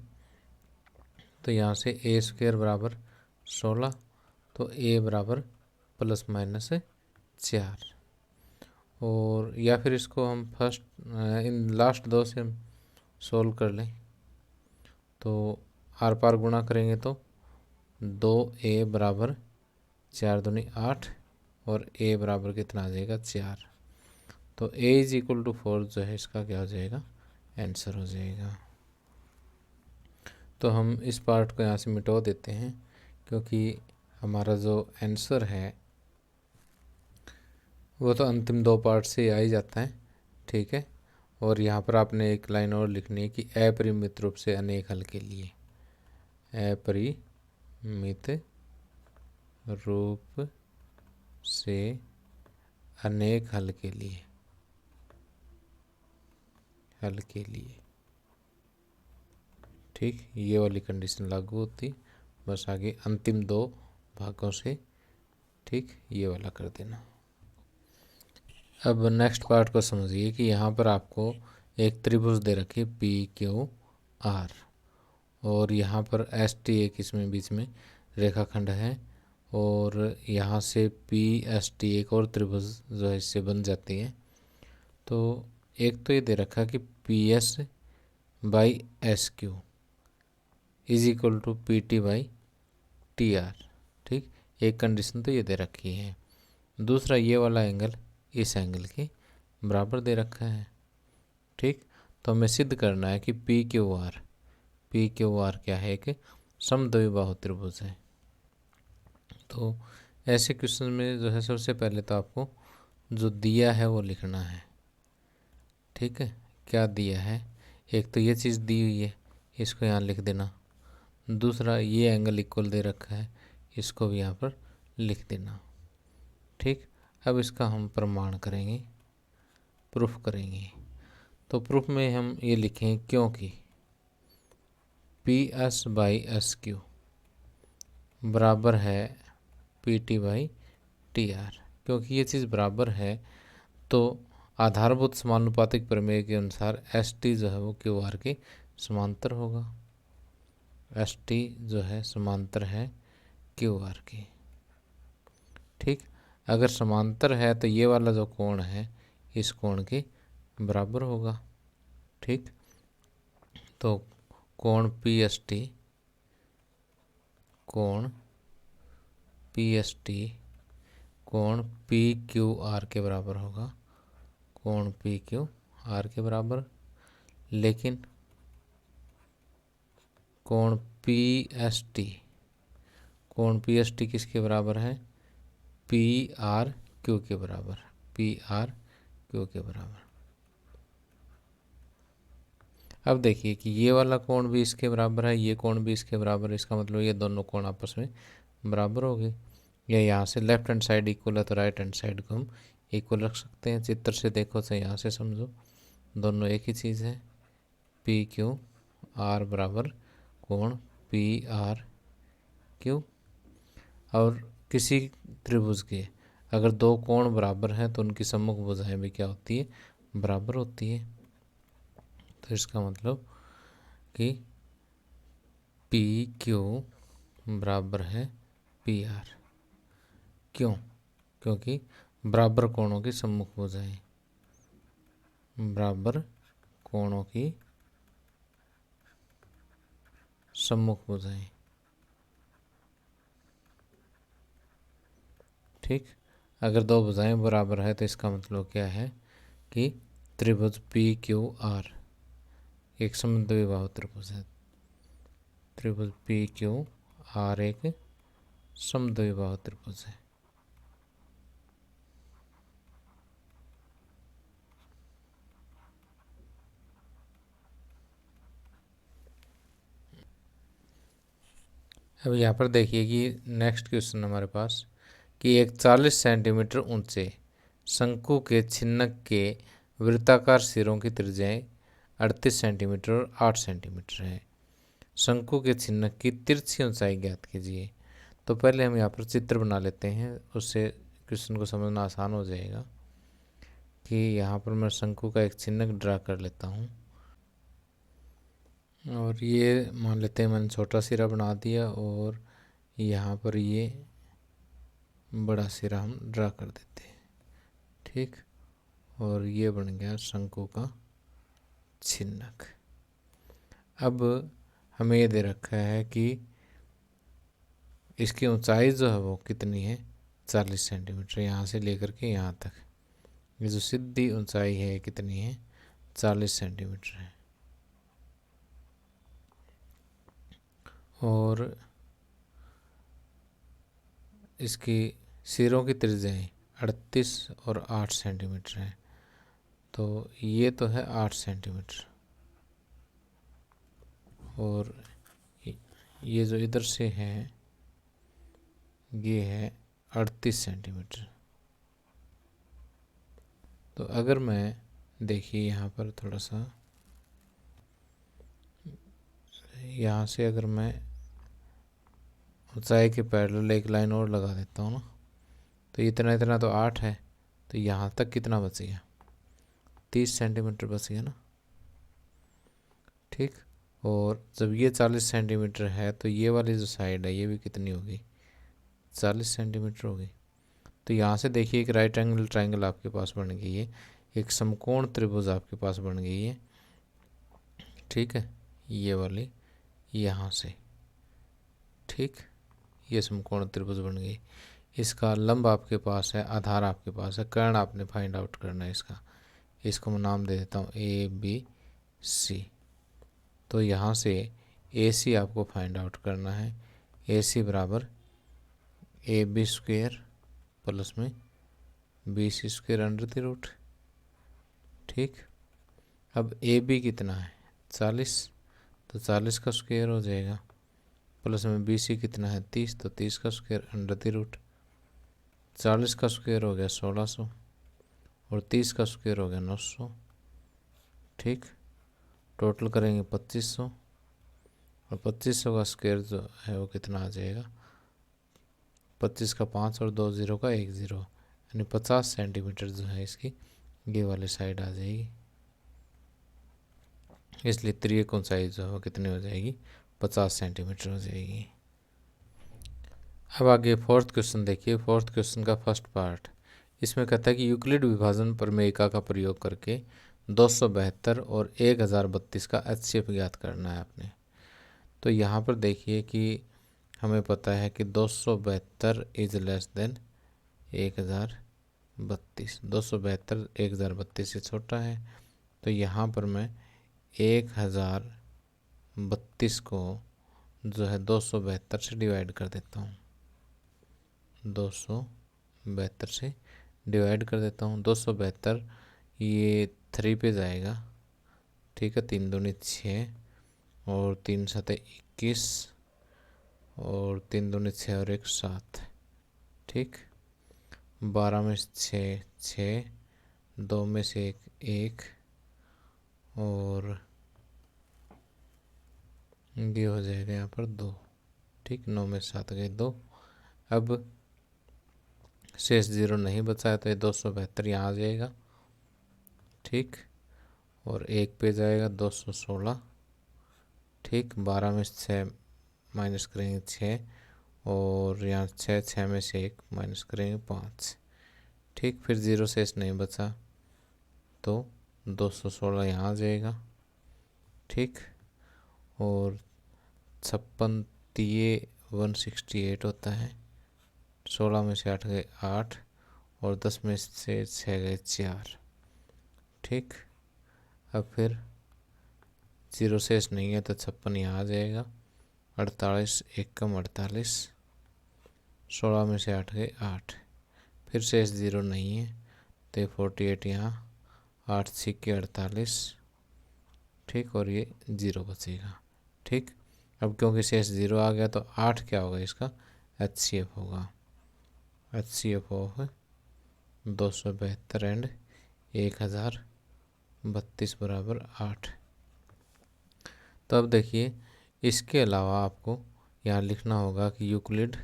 तो यहाँ से a² बराबर 16, तो a बराबर प्लस माइनस 4, और या फिर इसको हम फर्स्ट इन लास्ट दो से हम सोल्व कर लें। तो आर पार गुणा करेंगे तो 2a बराबर 4 दूनी 8 और a बराबर कितना आ जाएगा 4। तो a इज इक्वल टू 4 जो है इसका क्या हो जाएगा, आंसर हो जाएगा। तो हम इस पार्ट को यहाँ से मिटा देते हैं क्योंकि हमारा जो आंसर है वो तो अंतिम दो पार्ट से ही आ ही जाता है। ठीक है, और यहाँ पर आपने एक लाइन और लिखनी है कि अपरिमित रूप से अनेक हल के लिए, अपरिमित रूप से अनेक हल के लिए, हल के लिए। ठीक, ये वाली कंडीशन लागू होती, बस आगे अंतिम दो भागों से ठीक ये वाला कर देना। अब नेक्स्ट पार्ट को समझिए कि यहाँ पर आपको एक त्रिभुज दे रखी PQR और यहाँ पर ST एक इसमें बीच में रेखाखंड है और यहाँ से PST एक और त्रिभुज जो है इससे बन जाती है। तो एक तो ये दे रखा कि PS/SQ is equal to PT/TR। ठीक, एक कंडीशन तो ये दे रखी है। दूसरा ये वाला एंगल इस एंगल के बराबर दे रखा है। ठीक, तो हमें सिद्ध करना है कि PQR क्या है, एक समद्विबाहु त्रिभुज है। तो ऐसे क्वेश्चन में जो है सबसे पहले तो आपको जो दिया है वो लिखना है। ठीक है, क्या दिया है, एक तो ये चीज़ दी हुई है, इसको यहाँ लिख देना। दूसरा ये एंगल इक्वल दे रखा है, इसको भी यहाँ पर लिख देना। ठीक, अब इसका हम प्रमाण करेंगे, प्रूफ करेंगे। तो प्रूफ में हम ये लिखें क्योंकि P S by S Q बराबर है P T by T R. क्योंकि ये चीज़ बराबर है तो आधारभूत समानुपातिक प्रमेय के अनुसार एस टी जो है वो क्यू आर के समांतर होगा। एस टी जो है समांतर है क्यू आर के। ठीक, अगर समांतर है तो ये वाला जो कोण है इस कोण के बराबर होगा। ठीक, तो कोण पी एस टी, कोण पी एस टी कोण पी क्यू आर के बराबर होगा, कोण पी क्यू आर के बराबर। लेकिन कोण पी एस टी, कोण पी एस टी किसके बराबर है? पी आर क्यू के बराबर, पी आर क्यू के बराबर। अब देखिए कि ये वाला कोण भी इसके बराबर है, ये कोण भी इसके बराबर है। इसका मतलब ये दोनों कोण आपस में बराबर हो गए। या यहाँ से लेफ्ट हैंड साइड इक्वल है तो राइट हैंड साइड को हम इक्वल रख सकते हैं। चित्र से देखो तो यहाँ से समझो दोनों एक ही चीज़ है। पी क्यू आर बराबर कोण पी आर क्यू। और किसी त्रिभुज के अगर दो कोण बराबर हैं तो उनकी सम्मुख भुजाएं भी क्या होती है? बराबर होती है। तो इसका मतलब कि पी क्यू बराबर है पी आर। क्यों? क्योंकि बराबर कोणों की सम्मुख भुजाएं, बराबर कोणों की सम्मुख भुजाएं। ठीक, अगर दो भुजाएं बराबर है तो इसका मतलब क्या है कि त्रिभुज पी क्यू आर एक समद्विबाहु त्रिभुज है। त्रिभुज पी क्यू आर एक समद्विबाहु त्रिभुज है। अब यहाँ पर देखिए कि नेक्स्ट क्वेश्चन हमारे पास कि एक 40 सेंटीमीटर ऊंचे शंकु के छिन्नक के वृत्ताकार सिरों की त्रिज्याएं 38 सेंटीमीटर और 8 सेंटीमीटर है। शंकु के छिन्नक की तिरछी ऊंचाई ज्ञात कीजिए। तो पहले हम यहाँ पर चित्र बना लेते हैं, उससे क्वेश्चन को समझना आसान हो जाएगा। कि यहाँ पर मैं शंकु का एक छिन्नक ड्रा कर लेता हूँ और ये मान लेते हैं मैंने छोटा सिरा बना दिया और यहाँ पर ये बड़ा सिरा हम ड्रा कर देते हैं। ठीक, और ये बन गया शंकु का छिन्नक। अब हमें ये दे रखा है कि इसकी ऊंचाई जो है वो कितनी है? 40 सेंटीमीटर यहाँ से लेकर के यहाँ तक। ये जो सीधी ऊंचाई है कितनी है? 40 सेंटीमीटर है। और इसकी सिरों की त्रिज्याएं 38 और 8 सेंटीमीटर है। तो ये तो है 8 सेंटीमीटर और ये जो इधर से है ये है 38 सेंटीमीटर। तो अगर मैं देखिए यहाँ पर थोड़ा सा यहाँ से अगर मैं ऊंचाई के पैरेलल एक लाइन और लगा देता हूँ ना, तो इतना इतना तो 8 है, तो यहाँ तक कितना बच गया? 30 सेंटीमीटर बच गया ना। ठीक, और जब ये 40 सेंटीमीटर है तो ये वाली जो साइड है ये भी कितनी होगी? 40 सेंटीमीटर होगी। तो यहाँ से देखिए एक राइट एंगल ट्राइंगल आपके पास बन गई है, एक समकोण त्रिभुज आपके पास बन गई है। ठीक है, ये वाली यहाँ से। ठीक, ये समकोण त्रिभुज बन गई। इसका लंब आपके पास है, आधार आपके पास है, कर्ण आपने फाइंड आउट करना है इसका। इसको मैं नाम दे देता हूँ ए बी सी। तो यहाँ से ए सी आपको फाइंड आउट करना है। ए सी बराबर ए बी स्क्वेयर प्लस में B C square under the root. ठीक, अब ए बी कितना है? 40, तो 40 का स्क्वेयर हो जाएगा, प्लस में बी सी कितना है? 30, तो 30 का स्क्वेयर अंडर द रूट। 40 का स्क्वेयर हो गया 1600 और 30 का स्क्वेयर हो गया 900। ठीक। टोटल करेंगे 2500 और 2500 का स्क्वायर जो है वो कितना आ जाएगा, 25 का 5 और 2 ज़ीरो का 1 ज़ीरो, यानी 50 सेंटीमीटर जो है इसकी ये वाली साइड आ जाएगी। इसलिए त्रियक ऊंचाई जो है वो कितनी हो जाएगी, 50 सेंटीमीटर हो जाएगी। अब आगे फोर्थ क्वेश्चन देखिए। फोर्थ क्वेश्चन का फर्स्ट पार्ट, इसमें कहता है कि यूक्लिड विभाजन प्रमेयिका का प्रयोग करके 272 और 1032 का HCF ज्ञात करना है आपने। तो यहाँ पर देखिए कि हमें पता है कि 272 इज लेस देन 1032, 272 1032 से छोटा है। तो यहाँ पर मैं 1032 को जो है 272 से डिवाइड कर देता हूँ, 272 से डिवाइड कर देता हूँ। 272 ये 3 पे जाएगा, ठीक है, 3 दूनी 6 और 3 7 21 और 3 दूनी 6 और 1 7, ठीक। 12 में से 6 2 में से 1 और ये हो जाएगा यहाँ पर 2, ठीक। 9 में 7 गए 2। अब शेष 0 नहीं बचा है तो ये 272 यहाँ आ जाएगा, ठीक। और 1 पे जाएगा 216, ठीक। 12 में 6 माइनस करेंगे 6 और यहाँ 6 में से 1 माइनस करेंगे 5, ठीक। फिर 0 शेष नहीं बचा तो 216 यहाँ आ जाएगा, ठीक। और 56 तिये 168 होता है। 16 में से 8 गए 8 और 10 में से 6 गए 4, ठीक। अब फिर 0 शेष नहीं है तो 56 यहाँ आ जाएगा। 48 1 कम 48, 16 में से 8 गए 8, फिर शेष 0 नहीं है तो 48 यहाँ, 8 6 48, ठीक। और ये 0 बचेगा, ठीक। अब क्योंकि शेष 0 आ गया तो 8 क्या होगा इसका HCF होगा, HCF ऑफ 272 एंड 1032 बराबर 8। तो अब देखिए इसके अलावा आपको यहाँ लिखना होगा कि यूक्लिड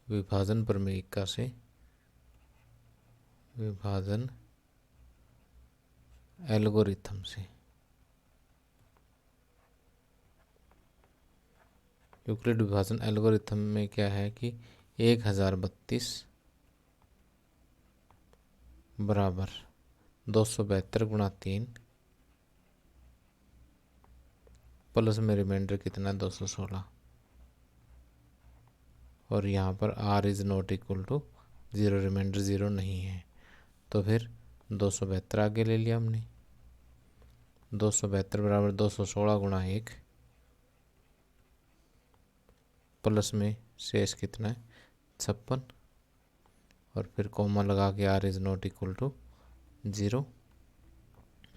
विभाजन प्रमेयिका से विभाजन एल्गोरिथम से, यूक्लिड विभाजन एल्गोरिथम में क्या है कि 1032 बराबर 272 गुणा 3 प्लस में रिमाइंडर कितना है 216 और यहाँ पर r is not equal to 0, reminder 0 नहीं है तो फिर 272 आगे ले लिया हमने। 272 बराबर 216 गुणा 1 प्लस में शेष कितना है 56 और फिर कॉमा लगा के r is not equal to 0।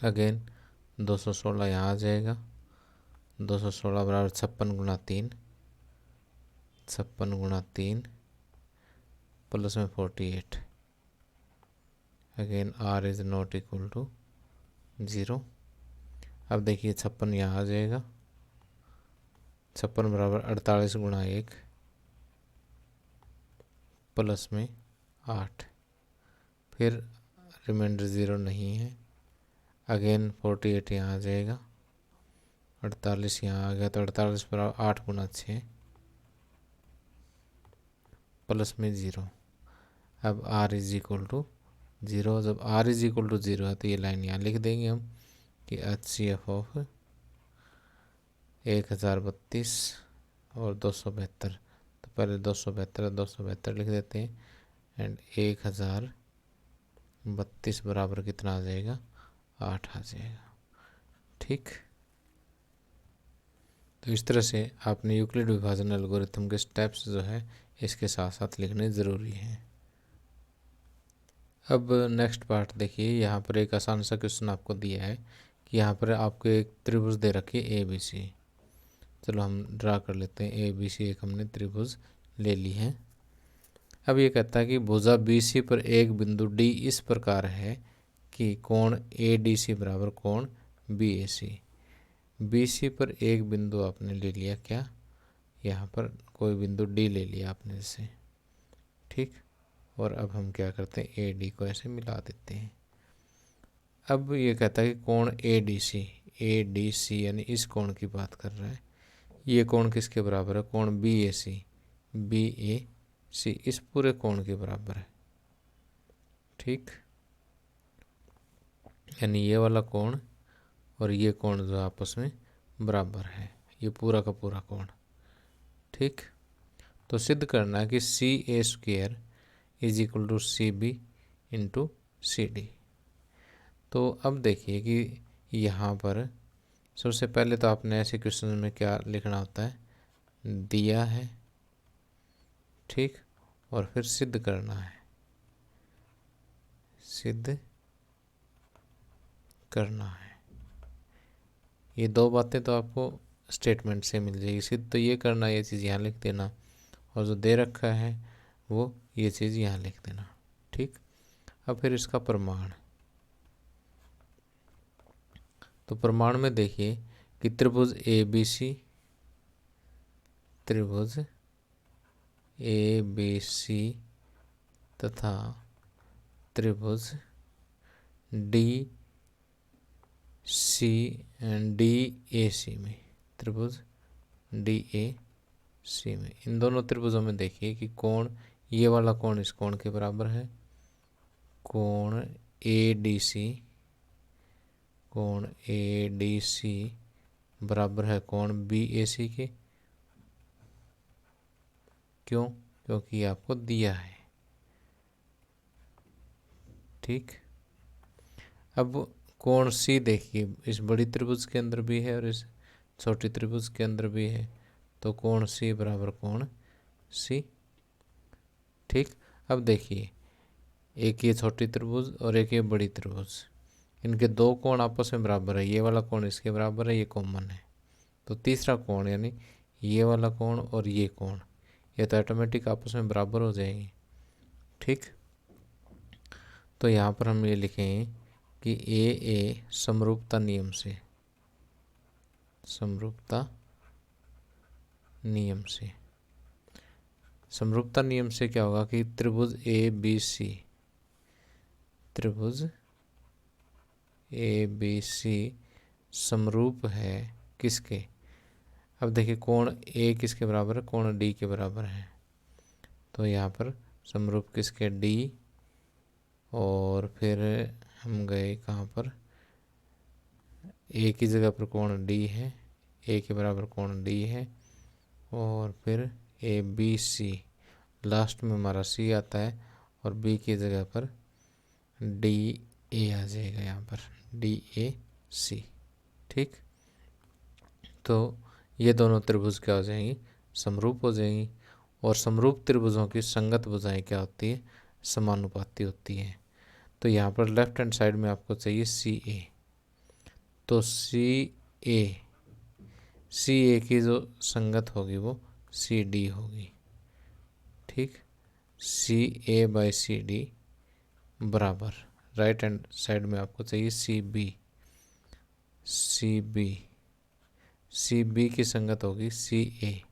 Again 216 यहाँ आ जाएगा। 216 बराबर 56 गुणा 3, 56 गुणा 3 प्लस में 48, again r is not equal to 0। अब देखिए 56 यहाँ आ जाएगा। 56 बराबर 48 गुणा 1 प्लस में 8, फिर रिमाइंडर 0 नहीं है, अगेन 48 यहाँ आ जाएगा। 48 यहाँ आ गया तो 48 बराबर 8 गुणा 6 प्लस में 0। अब r इज इक्वल टू 0, जब r इज इक्वल टू 0 है तो ये लाइन यहाँ लिख देंगे हम कि HCF ऑफ 1032 और 272, तो पहले 272 लिख देते हैं एंड 1032 बराबर कितना आ जाएगा 8 आ जाएगा, ठीक। तो इस तरह से आपने यूक्लिड विभाजन एल्गोरिथम के स्टेप्स जो है इसके साथ साथ लिखने ज़रूरी हैं। अब नेक्स्ट पार्ट देखिए, यहाँ पर एक आसान सा क्वेश्चन आपको दिया है कि यहाँ पर आपको एक त्रिभुज दे रखी है ABC। चलो हम ड्रा कर लेते हैं। ABC एक हमने त्रिभुज ले ली है। अब ये कहता है कि भुजा BC पर एक बिंदु D इस प्रकार है कि कोण ए डी सी बराबर कोण बी ए सी। बी सी पर एक बिंदु आपने ले लिया, क्या, यहाँ पर कोई बिंदु डी ले लिया आपने जैसे, ठीक। और अब हम क्या करते हैं, ए डी को ऐसे मिला देते हैं। अब ये कहता है कि कोण ए डी सी यानी इस कोण की बात कर रहा है। ये कोण किसके बराबर है, कोण बी ए सी इस पूरे कोण के बराबर है, ठीक। यानी ये वाला कोण और ये कोण जो आपस में बराबर है, ये पूरा का पूरा कोण, ठीक। तो सिद्ध करना है कि C A square is equal to C B into C D. तो अब देखिए कि यहाँ पर सबसे पहले तो आपने ऐसे क्वेश्चन में क्या लिखना होता है, दिया है, ठीक, और फिर सिद्ध करना है, सिद्ध करना है। ये दो बातें तो आपको स्टेटमेंट से मिल जाएगी। सिद्ध तो ये करना, ये चीज़ यहाँ लिख देना, और जो दे रखा है वो ये चीज़ यहाँ लिख देना, ठीक। अब फिर इसका प्रमाण, तो प्रमाण में देखिए कि त्रिभुज ए बी सी तथा त्रिभुज डी ए सी में, त्रिभुज डी ए सी में, इन दोनों त्रिभुजों में देखिए कि कोण, ये वाला कोण इस कोण के बराबर है, कोण ए डी सी बराबर है कोण बी ए सी के। क्यों, क्योंकि ये आपको दिया है, ठीक। अब कोण सी देखिए इस बड़ी त्रिभुज के अंदर भी है और इस छोटी त्रिभुज के अंदर भी है, तो कोण सी बराबर कोण सी, ठीक। अब देखिए एक ये छोटी त्रिभुज और एक ये बड़ी त्रिभुज, इनके दो कोण आपस में बराबर है, ये वाला कोण इसके बराबर है, ये कॉमन है। तो तीसरा कोण यानी ये वाला कोण और ये कोण, ये तो ऑटोमेटिक आपस में बराबर हो जाएंगे, ठीक। तो यहाँ पर हम ये लिखेंगे कि ए समरूपता नियम से, समरूपता नियम से क्या होगा कि त्रिभुज ए बी सी समरूप है किसके, अब देखिए कोण ए किसके बराबर है, कोण डी के बराबर है। तो यहाँ पर समरूप किसके, डी, और फिर हम गए कहाँ पर, ए की जगह पर कोण डी है, ए के बराबर कोण डी है, और फिर ए बी सी, लास्ट में हमारा सी आता है, और बी की जगह पर डी ए आ जाएगा, यहाँ पर डी ए सी, ठीक। तो ये दोनों त्रिभुज क्या हो जाएंगी, समरूप हो जाएंगी। और समरूप त्रिभुजों की संगत भुजाएं क्या होती है, समानुपाती होती है। तो यहाँ पर लेफ्ट हैंड साइड में आपको चाहिए सी ए, तो सी ए की जो संगत होगी वो सी डी होगी, ठीक। सी ए बाई सी डी बराबर राइट हैंड साइड में आपको चाहिए सी बी की संगत होगी सी ए,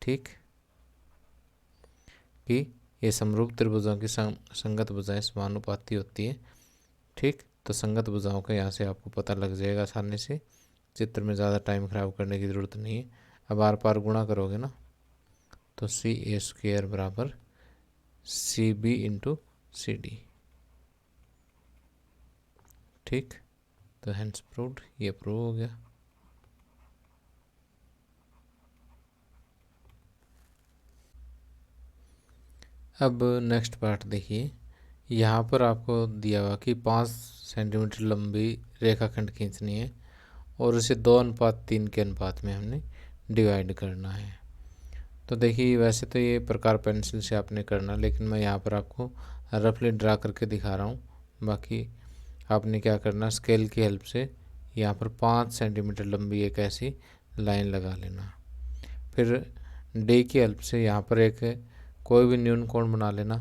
ठीक। कि ये समरूप त्रिभुजों की संगत भुजाएं समानुपाती होती है, ठीक। तो संगत भुजाओं का यहाँ से आपको पता लग जाएगा आसानी से, चित्र में ज़्यादा टाइम खराब करने की ज़रूरत नहीं है। अब आर पार गुणा करोगे ना, तो सी ए स्क्वेयर बराबर C B into C D, ठीक। तो हेंस प्रूव्ड, ये प्रूव हो गया। अब नेक्स्ट पार्ट देखिए, यहाँ पर आपको दिया हुआ कि 5 सेंटीमीटर लंबी रेखाखंड खींचनी है और उसे 2:3 के अनुपात में हमने डिवाइड करना है। तो देखिए वैसे तो ये प्रकार पेंसिल से आपने करना, लेकिन मैं यहाँ पर आपको रफली ड्रा करके दिखा रहा हूँ। बाकी आपने क्या करना, स्केल की हेल्प से यहाँ पर 5 सेंटीमीटर लंबी एक ऐसी लाइन लगा लेना। फिर डी की हेल्प से यहाँ पर एक कोई भी न्यून कोण बना लेना।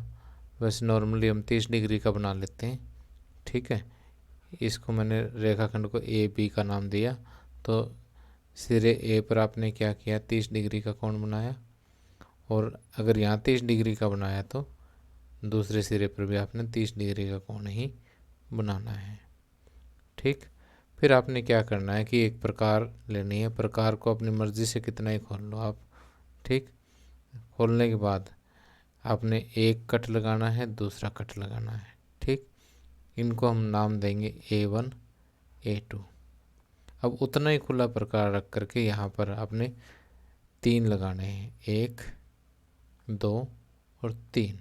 वैसे नॉर्मली हम 30 डिग्री का बना लेते हैं, ठीक है। इसको मैंने रेखाखंड को ए बी का नाम दिया। तो सिरे ए पर आपने क्या किया, 30 डिग्री का कोण बनाया, और अगर यहाँ 30 डिग्री का बनाया तो दूसरे सिरे पर भी आपने 30 डिग्री का कोण ही बनाना है। ठीक। फिर आपने क्या करना है कि एक प्रकार लेनी है, प्रकार को अपनी मर्जी से कितना ही खोल लो आप। ठीक। खोलने के बाद आपने एक कट लगाना है, दूसरा कट लगाना है। ठीक। इनको हम नाम देंगे A1 A2। अब उतना ही खुला प्रकार रख करके यहाँ पर आपने 3 लगाने हैं, 1 2 और 3।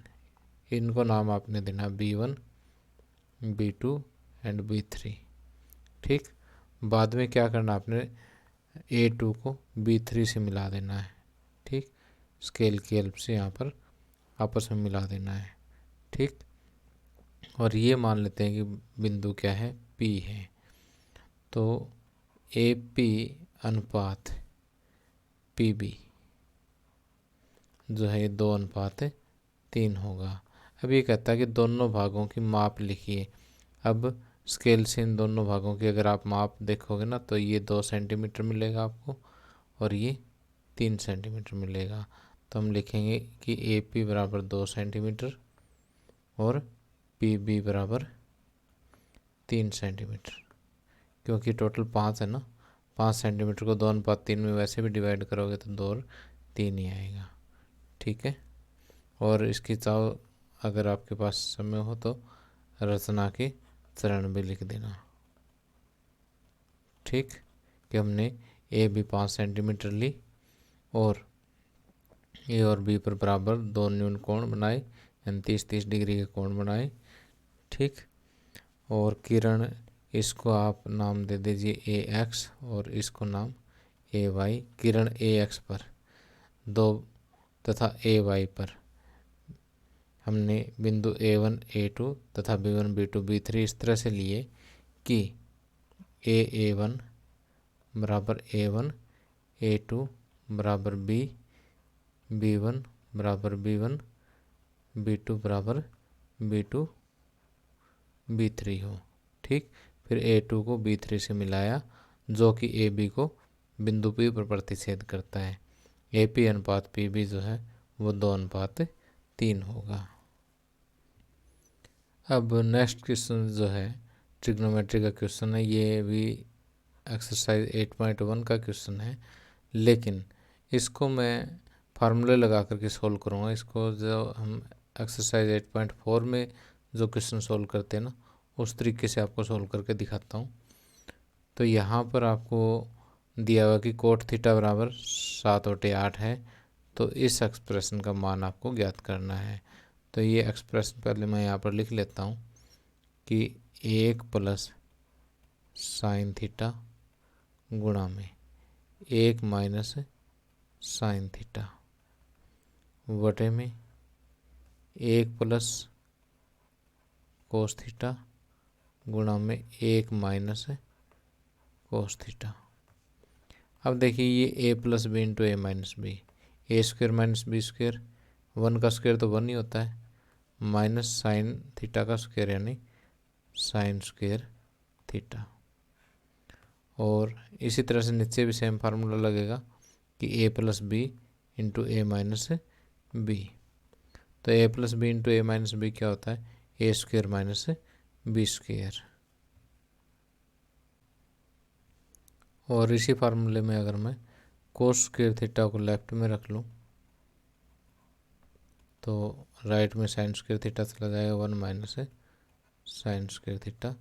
इनको नाम आपने देना B1 B2 एंड B3। ठीक। बाद में क्या करना, आपने A2 को B3 से मिला देना है। ठीक। स्केल की हेल्प से यहाँ पर आपस में मिला देना है। ठीक। और ये मान लेते हैं कि बिंदु क्या है, P है। तो AP अनुपात PB जो है ये 2:3 होगा। अब ये कहता है कि दोनों भागों की माप लिखिए। अब स्केल से इन दोनों भागों की अगर आप माप देखोगे ना, तो ये 2 सेंटीमीटर मिलेगा आपको, और ये 3 सेंटीमीटर मिलेगा। तो हम लिखेंगे कि AP बराबर 2 सेंटीमीटर और PB बराबर 3 सेंटीमीटर, क्योंकि टोटल 5 है ना। 5 सेंटीमीटर को 2:3 में वैसे भी डिवाइड करोगे तो 2 और 3 ही आएगा। ठीक है। और इसकी चाहो अगर आपके पास समय हो तो रचना के चरण भी लिख देना। ठीक। कि हमने ए बी 5 सेंटीमीटर ली और ए और बी पर बराबर 2 न्यून कोण बनाए, यानी 30-30 डिग्री के कोण बनाए। ठीक। और किरण, इसको आप नाम दे दीजिए ए एक्स और इसको नाम ए वाई। किरण ए एक्स पर 2 तथा ए वाई पर हमने बिंदु A1 A2 तथा B1 B2 B3 इस तरह से लिए कि A1 बराबर A1 A2 बराबर B B1 बराबर B1 B2 बराबर B2 B3 हो। ठीक। फिर A2 को B3 से मिलाया, जो कि AB को बिंदु P पर प्रतिच्छेद करता है। AP अनुपात PB जो है वो 2:3 होगा। अब नेक्स्ट क्वेश्चन जो है ट्रिग्नोमेट्री का क्वेश्चन है। ये भी एक्सरसाइज 8.1 का क्वेश्चन है, लेकिन इसको मैं फार्मूले लगा करके सॉल्व करूँगा। इसको जो हम एक्सरसाइज 8.4 में जो क्वेश्चन सॉल्व करते हैं ना, उस तरीके से आपको सॉल्व करके दिखाता हूँ। तो यहाँ पर आपको दिया हुआ कि कोट थीटा बराबर 7/8 है। तो इस एक्सप्रेशन का मान आपको ज्ञात करना है। तो ये एक्सप्रेशन पहले मैं यहाँ पर लिख लेता हूँ कि 1 प्लस साइन थीटा गुणा में 1 माइनस साइन थीटा बटे में 1 प्लस कोस थीटा गुणा में 1 माइनस कोस थीटा। अब देखिए ये a plus B into A minus b, a square minus b square, 1 का स्क्वेयर तो 1 ही होता है, माइनस साइन थीटा का स्क्वेयर यानी साइन स्क्वेयर थीटा। और इसी तरह से नीचे भी सेम फार्मूला लगेगा कि ए प्लस बी इंटू ए माइनस बी। तो ए प्लस बी इंटू ए माइनस बी क्या होता है, ए स्क्वेयर माइनस बी स्क्वेयर। और इसी फार्मूले में अगर मैं कोस स्क्वेयर थीटा को लेफ्ट में रख लूँ तो राइट में साइन स्क्वेयर थीटा चला जाएगा, 1 माइनस साइन स्क्वेयर थीटा।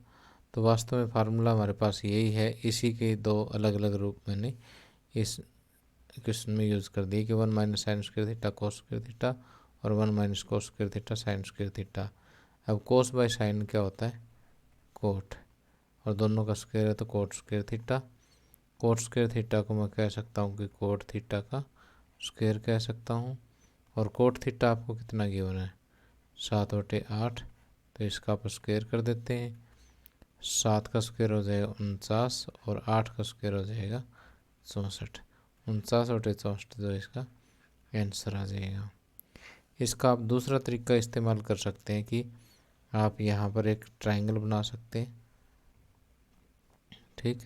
तो वास्तव में फार्मूला हमारे पास यही है। इसी के 2 अलग अलग रूप मैंने इस क्वेश्चन में यूज़ कर दिए कि 1 minus sign square theta cos square theta और 1 minus cos square theta sine square theta. अब कोस बाय साइन क्या होता है, कोट, और दोनों का स्क्वेयर है तो coat square theta. Coat square theta को मैं कह सकता हूँ कि कोट थीटा का स्क्वेयर कह सकता हूँ। और कोट थीटा आपको कितना गिवन है, 7/8। तो इसका आप स्क्वेयर कर देते हैं। 7 का स्क्वेयर हो जाएगा 49 और 8 का स्क्वेयर हो जाएगा 64। 49/64 जो इसका आंसर आ जाएगा। इसका आप दूसरा तरीका इस्तेमाल कर सकते हैं कि आप यहाँ पर एक ट्रायंगल बना सकते हैं, ठीक।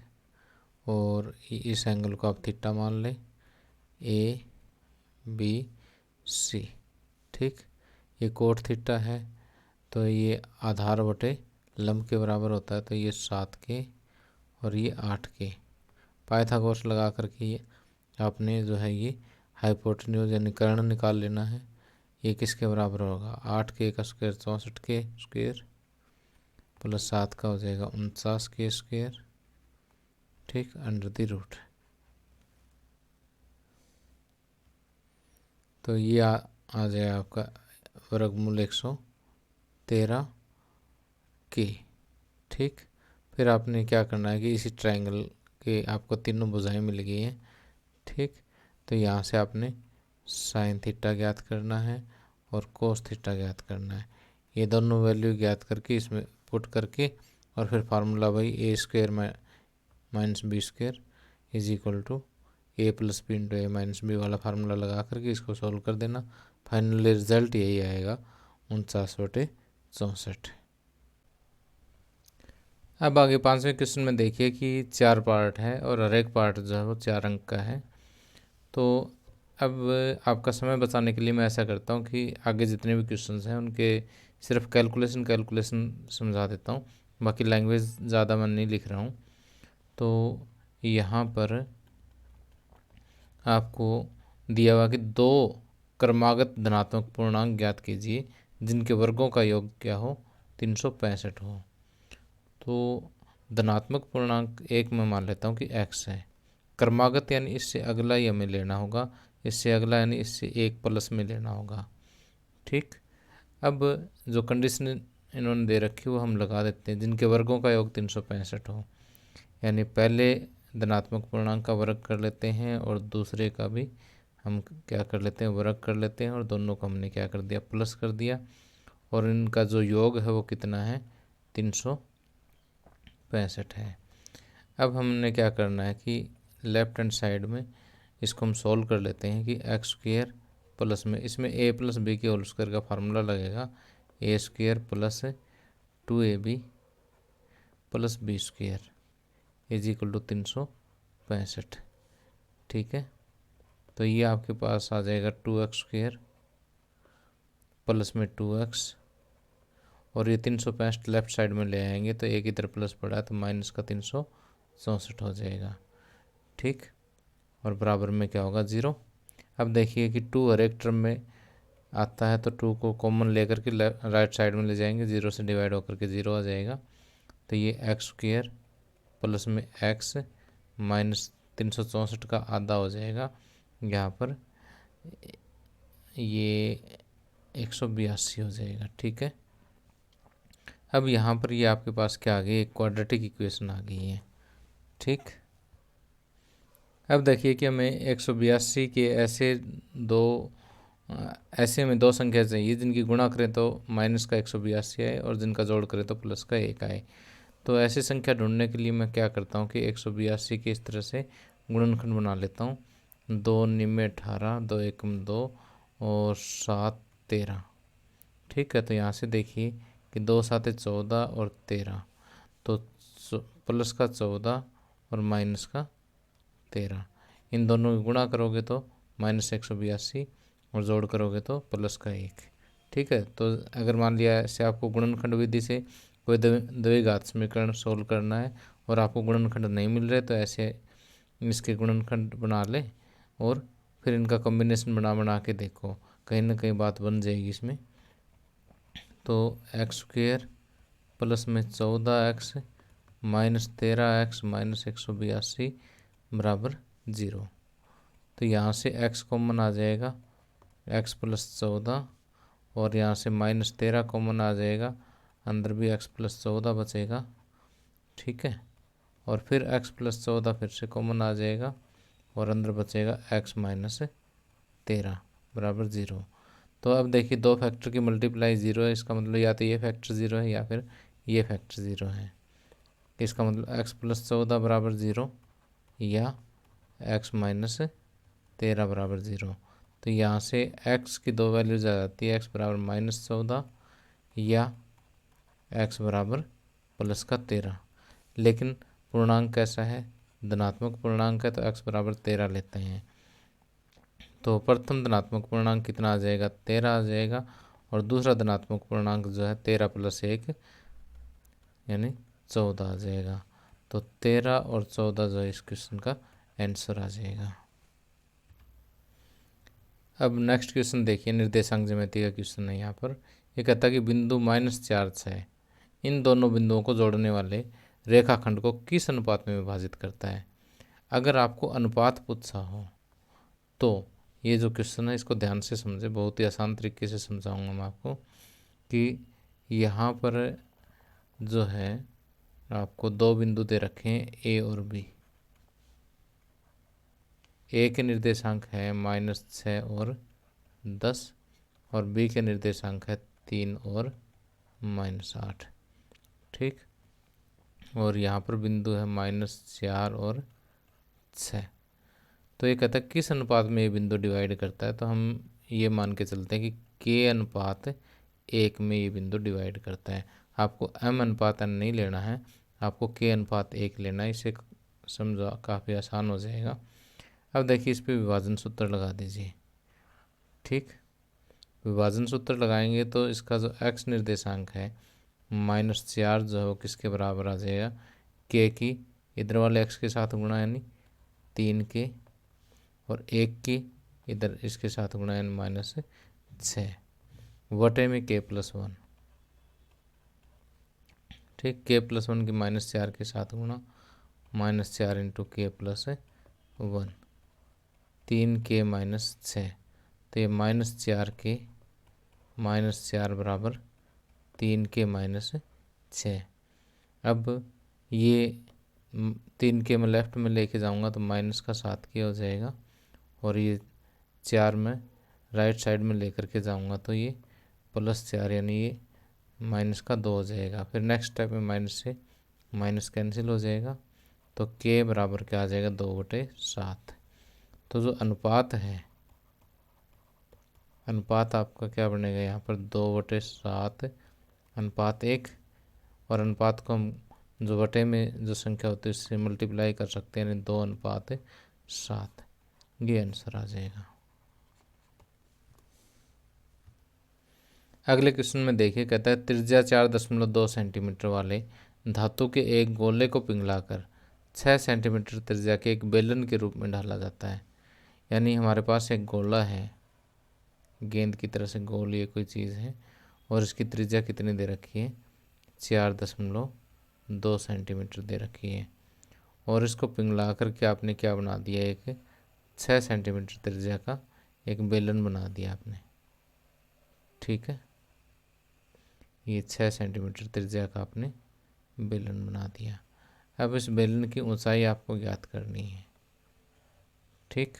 और इस एंगल को आप थीटा मान लें, ए बी सी, ठीक। ये कोट थीटा है, तो ये आधार बटे लंब के बराबर होता है, तो ये 7 के और ये 8 के। पाइथागोरस लगा करके ये आपने जो है ये हाइपोटेन्यूज यानी कर्ण निकाल लेना है। ये किसके बराबर होगा, 8 के का स्क्वायर 64 के स्क्वायर प्लस 7 का हो जाएगा 49 के स्क्वायर, ठीक, अंडर द रूट। तो ये आ जाएगा आपका वर्गमूल 113 के, ठीक। फिर आपने क्या करना है कि इसी ट्रायंगल के आपको तीनों भुजाएं मिल गई हैं, ठीक। तो यहाँ से आपने साइन थीटा ज्ञात करना है और कोस थीटा ज्ञात करना है। ये दोनों वैल्यू ज्ञात करके इसमें पुट करके और फिर फार्मूला भाई A square minus B square is equal to A plus B into A minus B वाला फार्मूला लगा करके इसको सॉल्व कर देना। फाइनली रिजल्ट यही आएगा 49/64। अब आगे 5वें क्वेश्चन में देखिए कि 4 पार्ट है और हर एक पार्ट जो है वो 4 अंक का है। तो अब आपका समय बचाने के लिए मैं ऐसा करता हूँ कि आगे जितने भी क्वेश्चंस हैं उनके सिर्फ कैलकुलेशन समझा देता हूँ, बाकी लैंग्वेज ज़्यादा मैं नहीं लिख रहा हूँ। तो यहाँ पर आपको दिया हुआ कि 2 क्रमागत धनात्मक पूर्णांक ज्ञात कीजिए जिनके वर्गों का योग क्या हो, 365 हो। तो धनात्मक पूर्णांक एक में मान लेता हूँ कि x है, क्रमागत यानी इससे अगला ही हमें लेना होगा, इससे अगला यानी इससे एक प्लस में लेना होगा, ठीक। अब जो कंडीशन इन्होंने दे रखी वो हम लगा देते हैं, जिनके वर्गों का योग 365 हो, यानी पहले धनात्मक पूर्णांक का वर्ग कर लेते हैं और दूसरे का भी हम क्या कर लेते हैं, वर्ग कर लेते हैं, और दोनों को हमने क्या कर दिया, प्लस कर दिया, और इनका जो योग है वो कितना है, 365 है। अब हमने क्या करना है कि लेफ्ट हैंड साइड में इसको हम सॉल्व कर लेते हैं कि एक्स स्क्वायर प्लस में इसमें ए प्लस बी के होल स्क्वायर का फार्मूला लगेगा, A square plus 2ab plus B square is equal to 365, ठीक है। तो ये आपके पास आ जाएगा 2x स्क्वायर प्लस में 2x, और ये 365 लेफ्ट साइड में ले आएंगे तो एक इधर प्लस पड़ा तो माइनस का 364 हो जाएगा, ठीक। और बराबर में क्या होगा, 0। अब देखिए कि 2 हर एक टर्म में आता है तो 2 को कॉमन लेकर के राइट साइड में ले जाएंगे, 0 से डिवाइड होकर के 0 आ जाएगा। तो ये एक्स स्क्वायर प्लस में x माइनस 364 का आधा हो जाएगा, यहाँ पर ये 182 हो जाएगा, ठीक है। अब यहाँ पर ये आपके पास क्या आ गई, एक क्वाड्रेटिक इक्वेशन आ गई है, ठीक। अब देखिए कि हमें 182 के ऐसे में 2 संख्या चाहिए जिनकी गुणा करें तो माइनस का 182 आए और जिनका जोड़ करें तो प्लस का 1 आए। तो ऐसी संख्या ढूंढने के लिए मैं क्या करता हूँ कि 182 के इस तरह से गुणनखंड बना लेता हूँ, 2 निम्न 18, 2 एकम 2 और 7 13, ठीक है। तो यहाँ से देखिए कि 2 7 14 और 13, तो प्लस का 14 और माइनस का 13, इन दोनों की गुणा करोगे तो माइनस 182 और जोड़ करोगे तो प्लस का 1, ठीक है। तो अगर मान लिया ऐसे आपको गुणनखंड विधि से कोई द्विघात समीकरण सोल्व करना है और आपको गुणनखंड नहीं मिल रहे तो ऐसे इसके गुणनखंड बना ले और फिर इनका कॉम्बिनेशन बना के देखो, कहीं ना कहीं बात बन जाएगी इसमें। तो एक्स स्क्वायर प्लस में 14x माइनस 13x माइनस 182 बराबर 0। तो यहाँ से x कॉमन आ जाएगा, x प्लस 14, और यहाँ से माइनस 13 कॉमन आ जाएगा, अंदर भी x प्लस 14 बचेगा, ठीक है। और फिर x प्लस 14 फिर से कॉमन आ जाएगा और अंदर बचेगा x माइनस 13 बराबर 0। तो अब देखिए 2 फैक्टर की मल्टीप्लाई 0 है, इसका मतलब या तो ये फैक्टर 0 है या फिर ये फैक्टर 0 है। इसका मतलब x प्लस 14 बराबर 0 या x माइनस 13 बराबर 0। तो यहाँ से x की 2 वैल्यूज आ जाती है, x बराबर -14 या x बराबर प्लस का 13। लेकिन पूर्णांक कैसा है, धनात्मक पूर्णांक है, तो x बराबर 13 लेते हैं। तो प्रथम धनात्मक पूर्णांक कितना आ जाएगा, 13 आ जाएगा। और दूसरा धनात्मक पूर्णांक जो है 13 + 1 यानी 14 आ जाएगा। तो 13 और 14 जो है इस क्वेश्चन का आंसर आ जाएगा। अब नेक्स्ट क्वेश्चन देखिए, निर्देशांक ज्यामिति का क्वेश्चन है। यहाँ पर ये कहता है कि बिंदु -4 6 इन दोनों बिंदुओं को जोड़ने वाले रेखाखंड को किस अनुपात में विभाजित करता है। अगर आपको अनुपात पूछा हो तो ये जो क्वेश्चन है इसको ध्यान से समझे, बहुत ही आसान तरीके से समझाऊंगा मैं आपको कि यहाँ पर जो है आपको दो बिंदु दे रखे हैं ए और बी। ए के निर्देशांक है -6 और 10 और बी के निर्देशांक है 3 और -8। ठीक, और यहाँ पर बिंदु है -4 और 6। तो ये कहता है किस अनुपात में ये बिंदु डिवाइड करता है। तो हम ये मान के चलते हैं कि k अनुपात 1 में ये बिंदु डिवाइड करता है। आपको m अनुपात n नहीं लेना है, आपको k अनुपात 1 लेना है। इसे समझा काफ़ी आसान हो जाएगा। अब देखिए इस पर विभाजन सूत्र लगा दीजिए। ठीक, विभाजन सूत्र लगाएंगे तो इसका जो x निर्देशांक है -4 जो है वो किसके बराबर आ जाएगा, k की इधर वाले x के साथ गुणा यानी 3 के, और 1 की इधर इसके साथ गुणा यानी -6 वटे में k+1। ठीक, k+1 की -4 के साथ गुणा -4 × k+1 3k - 6। तो ये -4 के -4 बराबर 3k - 6। अब ये 3k में लेफ्ट में लेके जाऊंगा तो माइनस का 7k हो जाएगा, और ये 4 में राइट साइड में लेकर के जाऊंगा तो ये +4 यानी ये -2 हो जाएगा। फिर नेक्स्ट स्टेप में माइनस से माइनस कैंसिल हो जाएगा, तो k बराबर क्या आ जाएगा, 2/7। तो जो अनुपात है, अनुपात आपका क्या बनेगा यहाँ पर 2/7 अनुपात 1, और अनुपात को हम जो बटे में जो संख्या होती है उससे मल्टीप्लाई कर सकते हैं, यानी 2/7। ये आंसर आ जाएगा। अगले क्वेश्चन में देखिए, कहता है त्रिज्या 4.2 सेंटीमीटर वाले धातु के एक गोले को पिघलाकर 6 सेंटीमीटर त्रिज्या के एक बेलन के रूप में ढाला जाता है। यानी हमारे पास एक गोला है, गेंद की तरह से गोल ये कोई चीज़ है, और इसकी त्रिज्या कितनी दे रखी है, 4.2 सेंटीमीटर दे रखी है, और इसको पिघला करके आपने क्या बना दिया, एक 6 सेंटीमीटर त्रिज्या का एक बेलन बना दिया आपने। ठीक है, ये 6 सेंटीमीटर त्रिज्या का आपने बेलन बना दिया। अब इस बेलन की ऊंचाई आपको ज्ञात करनी है। ठीक,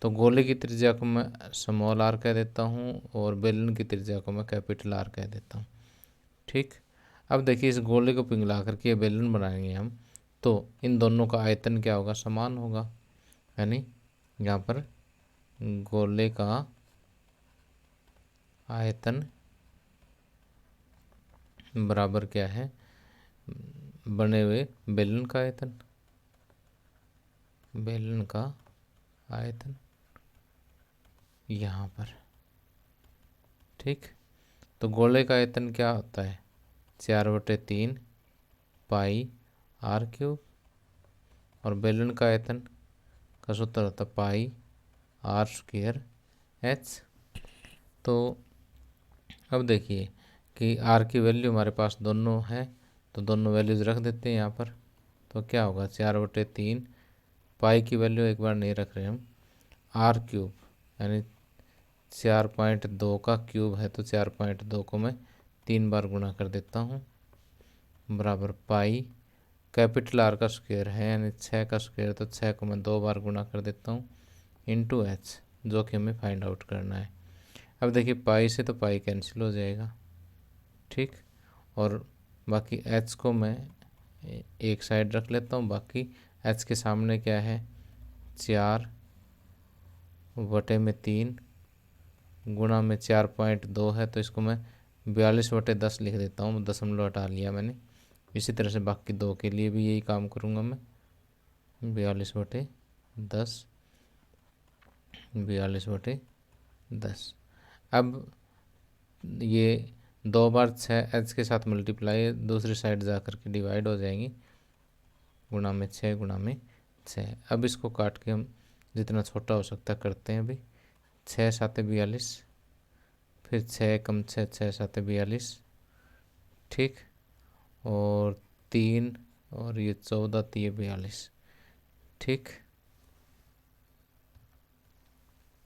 तो गोले की त्रिज्या को मैं स्मॉल r कह देता हूँ और बेलन की त्रिज्या को मैं कैपिटल R कह देता हूँ। ठीक, अब देखिए इस गोले को पिघला करके ये बेलन बनाएंगे हम, तो इन दोनों का आयतन क्या होगा, समान होगा। यानी यहाँ पर गोले का आयतन बराबर क्या है, बने हुए बेलन का आयतन, बेलन का आयतन यहाँ पर। ठीक, तो गोले का आयतन क्या होता है, 4/3 पाई r³, और बेलन का आयतन का सूत्र होता है पाई r²h। तो अब देखिए कि r की वैल्यू हमारे पास दोनों है, तो दोनों वैल्यूज रख देते हैं यहाँ पर। तो क्या होगा, 4/3 पाई की वैल्यू एक बार नहीं रख रहे हम, r³ यानी 4.2 का क्यूब है, तो 4.2 को मैं 3 बार गुणा कर देता हूँ, बराबर पाई कैपिटल R का स्क्वायर है यानी 6 का स्क्वायर, तो 6 को मैं 2 बार गुणा कर देता हूँ इंटू h, जो कि हमें फाइंड आउट करना है। अब देखिए पाई से तो पाई कैंसिल हो जाएगा। ठीक, और बाकी h को मैं एक साइड रख लेता हूँ, बाकी h के सामने क्या है, 4/3 गुणा में 4.2 है, तो इसको मैं 42/10 लिख देता हूँ, दशमलव हटा लिया मैंने। इसी तरह से बाकी 2 के लिए भी यही काम करूँगा मैं। 42/10, 42/10। अब ये 2 बार 6h के साथ मल्टीप्लाई दूसरी साइड जा कर के डिवाइड हो जाएंगी, गुणा में 6 गुणा में 6। अब इसको काट के हम जितना छोटा हो सकता करते हैं अभी। 6 7 42, फिर 6 कम 6 6 7 42, ठीक, और 3 और ये 14 3 42, ठीक।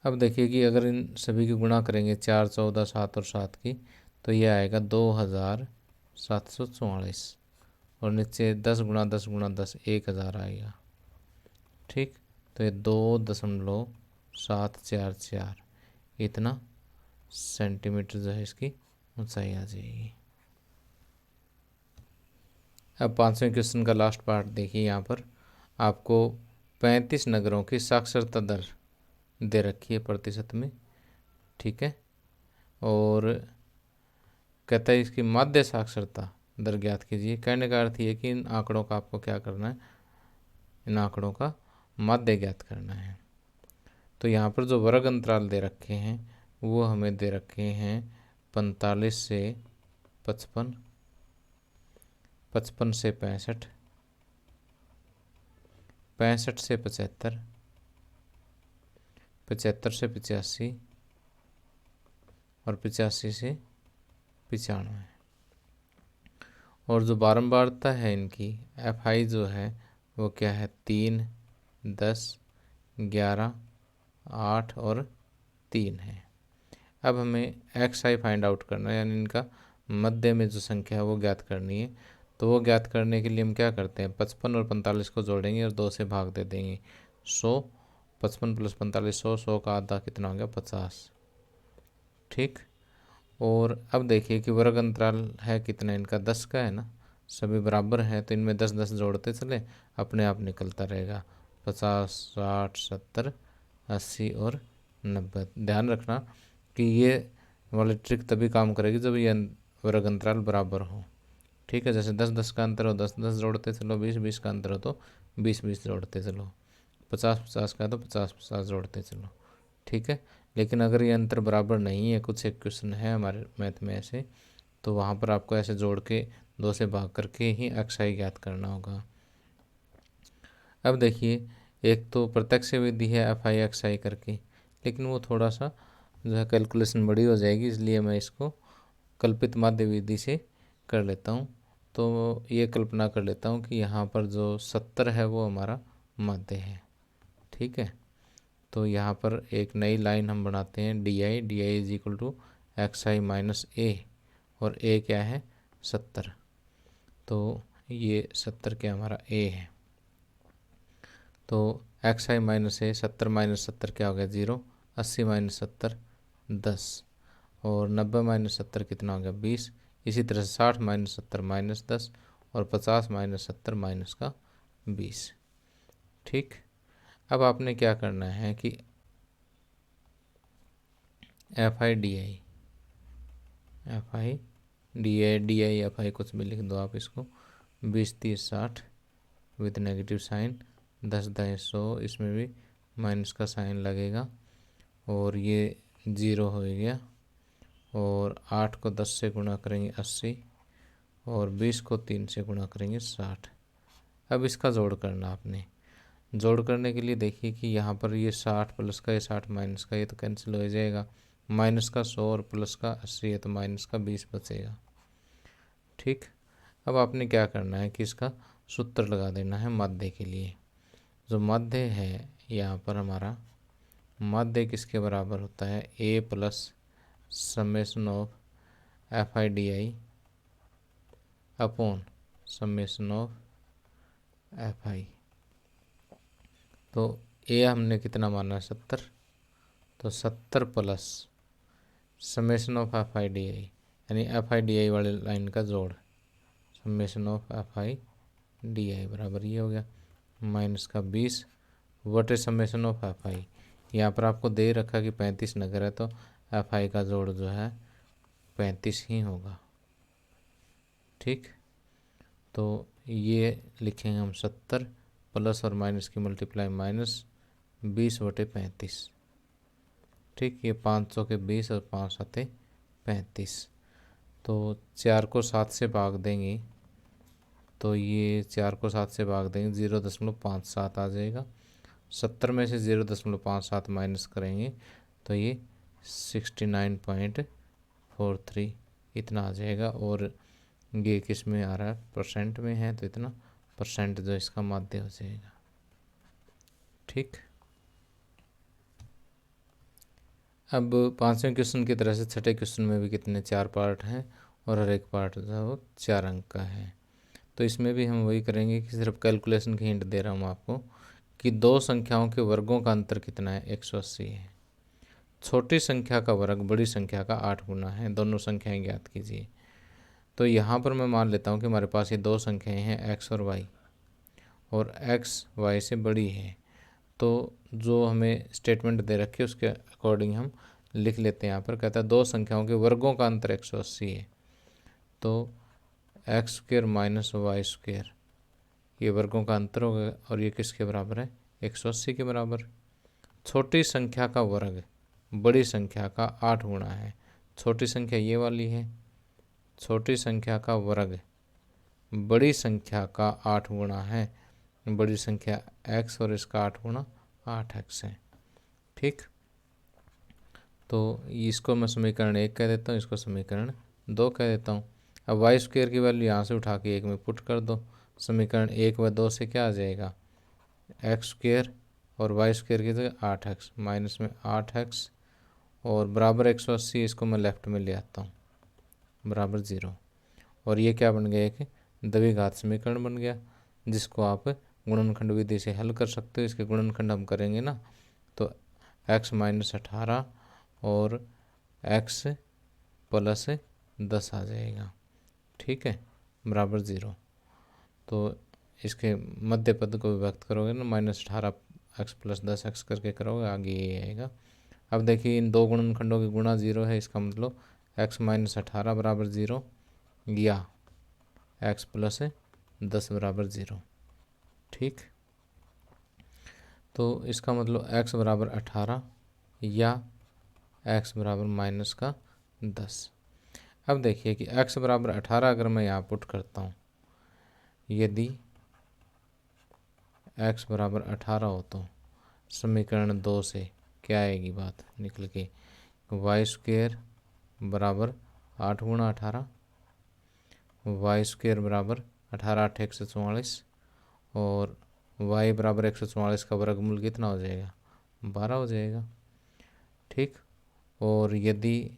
अब देखिए कि अगर इन सभी की गुणा करेंगे 4 14 7 और 7 की, तो ये आएगा 2744, और नीचे 10 गुणा 10 गुणा 10 1000 आएगा, ठीक। तो ये 2.744 इतना सेंटीमीटर जो है इसकी ऊंचाई आ जाएगी। अब 5वें क्वेश्चन का लास्ट पार्ट देखिए। यहाँ पर आपको 35 नगरों की साक्षरता दर दे रखी है प्रतिशत में, ठीक है, और कहता है इसकी माध्य साक्षरता दर ज्ञात कीजिए। कहने का अर्थ ये कि इन आंकड़ों का आपको क्या करना है, इन आंकड़ों का माध्य ज्ञात करना है। तो यहाँ पर जो वर्ग अंतराल दे रखे हैं वो हमें दे रखे हैं 45 से 55, 55 से 65, 65 से 75, 75 से 85 और 85 से 95। और जो बारंबारता है इनकी FI जो है वो क्या है, 3 10 11 8 और 3 है। अब हमें XI फाइंड आउट करना है, यानी इनका मध्य में जो संख्या है वो ज्ञात करनी है। तो वो ज्ञात करने के लिए हम क्या करते हैं, 55 और 45 को जोड़ेंगे और 2 से भाग दे देंगे। 100, 55 + 45 100, 100 का आधा कितना हो गया, 50, ठीक। और अब देखिए कि वर्ग अंतराल है कितना इनका, 10 का है ना, सभी बराबर हैं तो इनमें 10 10 जोड़ते चले, अपने आप निकलता रहेगा 50 60 70 80 और 90। ध्यान रखना कि ये वाली ट्रिक तभी काम करेगी जब ये वर्ग अंतराल बराबर हो, ठीक है। जैसे 10 10 का अंतर हो 10 10 जोड़ते चलो, 20 20 का अंतर हो तो 20 20 जोड़ते चलो, 50 50 का है तो 50 50 जोड़ते चलो, ठीक है। लेकिन अगर ये अंतर बराबर नहीं है, कुछ एक क्वेश्चन है हमारे मैथ में ऐसे, तो वहाँ पर आपको ऐसे जोड़ के 2 से भाग करके ही XI ज्ञात करना होगा। अब देखिए एक तो प्रत्यक्ष विधि है FI XI करके, लेकिन वो थोड़ा सा जो है कैलकुलेशन बड़ी हो जाएगी, इसलिए मैं इसको कल्पित माध्य विधि से कर लेता हूँ। तो ये कल्पना कर लेता हूँ कि यहाँ पर जो 70 है वो हमारा माध्य है, ठीक है। तो यहाँ पर एक नई लाइन हम बनाते हैं, DI = XI - A, और A क्या है, 70। तो ये 70 क्या हमारा A है। तो XI - A, 70 - 70 क्या हो गया, 0, 80 - 70 10, और 90 - 70 कितना हो गया, 20। इसी तरह से 60 - 70 -10, और 50 - 70 -20, ठीक। अब आपने क्या करना है कि FI DI FI कुछ भी लिख दो आप इसको, 20 30 60 विद नेगेटिव साइन, 10 दाएँ 100, इसमें भी माइनस का साइन लगेगा, और ये 0 हो गया। और 8 को 10 से गुणा करेंगे 80, और 20 को 3 से गुणा करेंगे 60। अब इसका जोड़ करना आपने। जोड़ करने के लिए देखिए कि यहाँ पर ये 60 प्लस का, ये 60 माइनस का, ये तो कैंसिल हो जाएगा। माइनस का 100 और प्लस का 80 है तो माइनस का 20 बचेगा, ठीक। अब आपने क्या करना है कि इसका सूत्र लगा देना है माध्य के लिए। जो माध्य है यहाँ पर हमारा माध्य किसके बराबर होता है, A + summation of FI DI upon summation of FI। तो A हमने कितना माना है, 70, तो 70 plus summation of FI DI, यानी FI DI वाले लाइन का जोड़, समेशन ऑफ FI DI बराबर ये हो गया, माइनस का 20 वटे समेशन ऑफ FI। यहाँ पर आपको दे रखा कि 35 नगर है, तो FI का जोड़ जो है 35 ही होगा। ठीक, तो ये लिखेंगे हम 70 प्लस और माइनस की मल्टीप्लाई -20/35। ठीक, ये 500 के 20 और 5 7 35। तो 4 को 7 से भाग देंगे तो ये 4 को 7 से भाग देंगे 0.57 आ जाएगा। 70 में से 0.57 माइनस करेंगे तो ये 69.43 इतना आ जाएगा। और ये किस में आ रहा है, परसेंट में है, तो इतना परसेंट जो इसका माध्य हो जाएगा। ठीक, अब 5वें क्वेश्चन की तरह से छठे क्वेश्चन में भी कितने 4 पार्ट हैं और हर एक पार्ट जो है वो 4 अंक का है। तो इसमें भी हम वही करेंगे कि सिर्फ कैलकुलेशन की हिंट दे रहा हूँ आपको कि दो संख्याओं के वर्गों का अंतर कितना है, 180 है। छोटी संख्या का वर्ग बड़ी संख्या का 8 गुना है। दोनों संख्याएं ज्ञात कीजिए। तो यहाँ पर मैं मान लेता हूँ कि हमारे पास ये दो संख्याएं हैं x और y, और x y से बड़ी है। तो जो हमें स्टेटमेंट दे रखी है उसके अकॉर्डिंग हम लिख लेते हैं। यहाँ पर कहता है दो संख्याओं के वर्गों का अंतर 180 है। तो x² माइनस y², ये वर्गों का अंतर होगा और ये किसके बराबर है, 180 के बराबर। छोटी संख्या का वर्ग बड़ी संख्या का 8 गुना है। छोटी संख्या ये वाली है, छोटी संख्या का वर्ग बड़ी संख्या का 8 गुना है। बड़ी संख्या x और इसका 8 गुना 8x है। ठीक, तो इसको मैं समीकरण 1 कह देता हूँ, इसको समीकरण 2 कह देता हूँ। अब y² की वैल्यू यहाँ से उठा के 1 में पुट कर दो। समीकरण 1 व 2 से क्या आ जाएगा, x² और y² की जगह 8x, माइनस में 8x और बराबर 180। इसको मैं लेफ्ट में ले आता हूँ, बराबर 0। और ये क्या बन गया, एक द्विघात समीकरण बन गया, जिसको आप गुणनखंड विधि से हल कर सकते हो। इसके गुणनखंड हम करेंगे ना तो x माइनस 18 और x प्लस 10 आ जाएगा। ठीक है, बराबर 0। तो इसके मध्य पद को विभक्त करोगे ना, -18x प्लस 10x करके करोगे, आगे ये आएगा। अब देखिए इन दो गुणनखंडों की गुणा 0 है, इसका मतलब x माइनस 18 बराबर 0 या x प्लस 10 बराबर 0। ठीक, तो इसका मतलब x बराबर 18 या x बराबर माइनस का 10। अब देखिए कि x बराबर 18 अगर मैं यहाँ पुट करता हूँ, यदि x बराबर 18 हो तो समीकरण 2 से क्या आएगी बात निकल के, y² बराबर 8 गुणा 18, y² बराबर 18 8 144 और y बराबर 144 का वर्गमूल कितना हो जाएगा, 12 हो जाएगा। ठीक, और यदि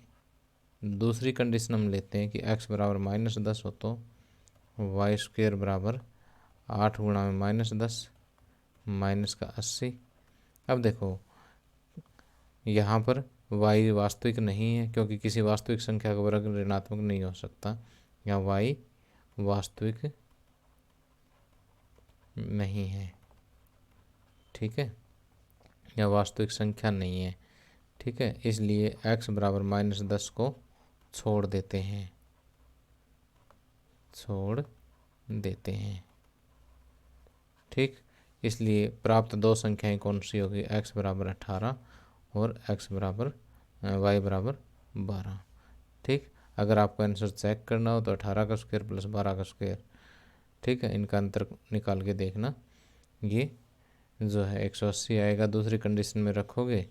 दूसरी कंडीशन हम लेते हैं कि x बराबर -10 हो तो y² बराबर 8 गुणा में -10 माइनस का 80। अब देखो यहाँ पर y वास्तविक नहीं है, क्योंकि किसी वास्तविक संख्या का वर्ग ऋणात्मक नहीं हो सकता। यहाँ y वास्तविक नहीं है। ठीक है, यह वास्तविक संख्या नहीं है। ठीक है, इसलिए x बराबर -10 को छोड़ देते हैं, छोड़ देते हैं। ठीक, इसलिए प्राप्त दो संख्याएं कौन सी होगी, x बराबर 18 और x बराबर y बराबर 12। ठीक, अगर आपको आंसर चेक करना हो तो 18 का स्क्वायर प्लस 12 का स्क्वायर, ठीक है, इनका अंतर निकाल के देखना। ये जो है 180 आएगा। दूसरी कंडीशन में रखोगे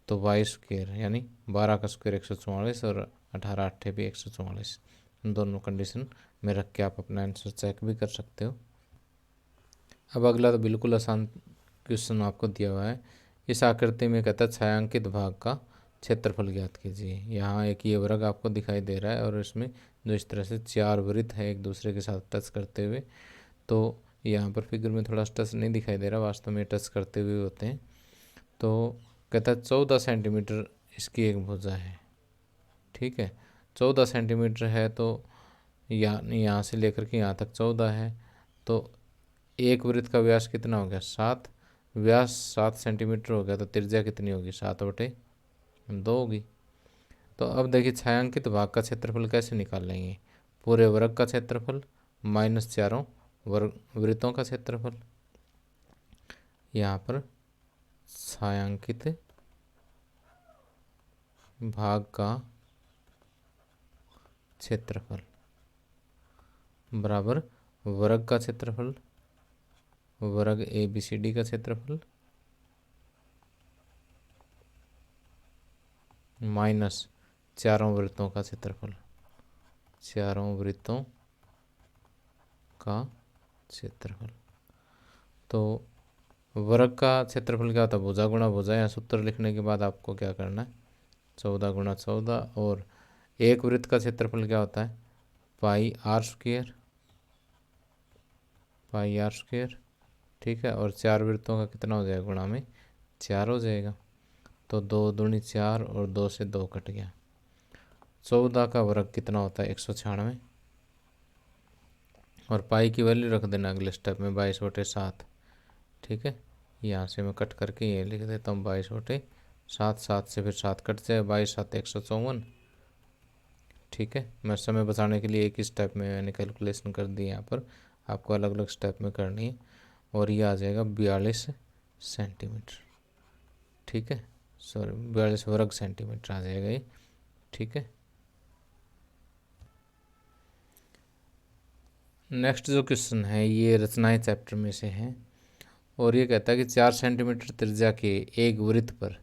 तो y² यानी 12 का स्क्वायर 144 और 18 8 भी 144, दोनों कंडीशन में रख के आप अपना आंसर चेक भी कर सकते हो। अब अगला तो बिल्कुल आसान क्वेश्चन आपको दिया हुआ है। इस आकृति में कहता है छायांकित भाग का क्षेत्रफल ज्ञात कीजिए। यहाँ एक ये वर्ग आपको दिखाई दे रहा है और इसमें जो इस तरह से 4 वृत्त है एक दूसरे के साथ टच करते हुए। तो यहाँ पर फिगर में थोड़ा टच नहीं दिखाई दे रहा, वास्तव में टच करते हुए होते हैं। तो कहता है 14 सेंटीमीटर इसकी एक भुजा है। ठीक है, 14 सेंटीमीटर है तो यहाँ से लेकर के यहाँ तक 14 है। तो एक वृत्त का व्यास कितना हो गया, 7। व्यास 7 सेंटीमीटर हो गया तो त्रिज्या कितनी होगी, 7/2 होगी। तो अब देखिए छायांकित भाग का क्षेत्रफल कैसे निकाल लेंगे। पूरे वर्ग का क्षेत्रफल माइनस चारों वर्ग वृत्तों का क्षेत्रफल। यहाँ पर छायांकित भाग का क्षेत्रफल बराबर वर्ग का क्षेत्रफल, वर्ग ABCD का क्षेत्रफल माइनस चारों वृत्तों का क्षेत्रफल, चारों वृत्तों का क्षेत्रफल। तो वर्ग का क्षेत्रफल क्या होता है, भुजा गुणा भुजा। या सूत्र लिखने के बाद आपको क्या करना है, 14 गुणा 14। और एक वृत्त का क्षेत्रफल क्या होता है, pi R square, pi R square. ठीक है, और चार वृत्तों का कितना हो जाएगा, गुणा में 4 हो जाएगा। तो 2 दूनी 4 और 2 से 2 कट गया। 14 का वर्ग कितना होता है, 196। और पाई की वैल्यू रख देना अगले स्टेप में 22/7। ठीक है, यहाँ से मैं कट करके ये लिख देता हूँ 22/7। 7 से फिर 7 कट जाए, 22×7 154। ठीक है, मैं समय बचाने के लिए एक ही स्टेप में मैंने कैलकुलेशन कर दी। यहाँ पर आपको अलग अलग स्टेप में करनी है। और ये आ जाएगा 42 सेंटीमीटर। ठीक है, सॉरी 42 वर्ग सेंटीमीटर आ जाएगा ये। ठीक है, नेक्स्ट जो क्वेश्चन है ये रचनाएं चैप्टर में से है। और ये कहता है कि 4 सेंटीमीटर त्रिज्या के एक वृत्त पर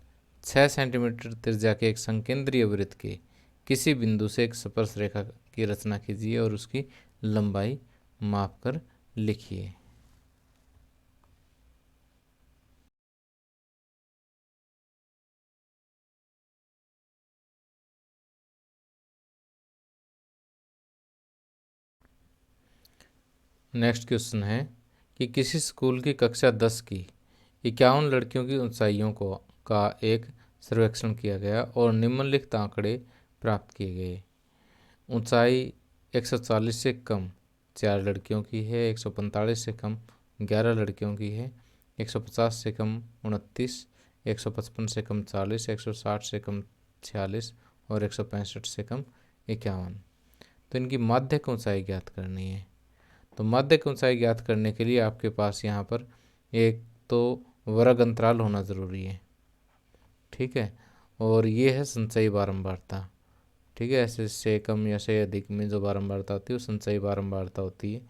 6 सेंटीमीटर त्रिज्या के एक संकेंद्रीय वृत्त के किसी बिंदु से एक स्पर्श रेखा की रचना कीजिए और उसकी लंबाई माप कर लिखिए। नेक्स्ट क्वेश्चन है कि किसी स्कूल की कक्षा 10 की 51 लड़कियों की ऊंचाइयों को का एक सर्वेक्षण किया गया और निम्नलिखित आंकड़े प्राप्त किए गए। ऊंचाई 140 से कम 4 लड़कियों की है, 145 से कम 11 लड़कियों की है, 150 से कम 29, 155 से कम 40, 160 से कम 46 और 165 से कम 51। तो इनकी माध्यक ऊंचाई ज्ञात करनी है। तो माध्यक ऊंचाई ज्ञात करने के लिए आपके पास यहाँ पर एक तो वर्ग अंतराल होना ज़रूरी है। ठीक है, और ये है संचयी बारंबारता। ठीक है, ऐसे से कम या से अधिक में जो बारंबारता होती है वो संचयी बारंबारता होती है।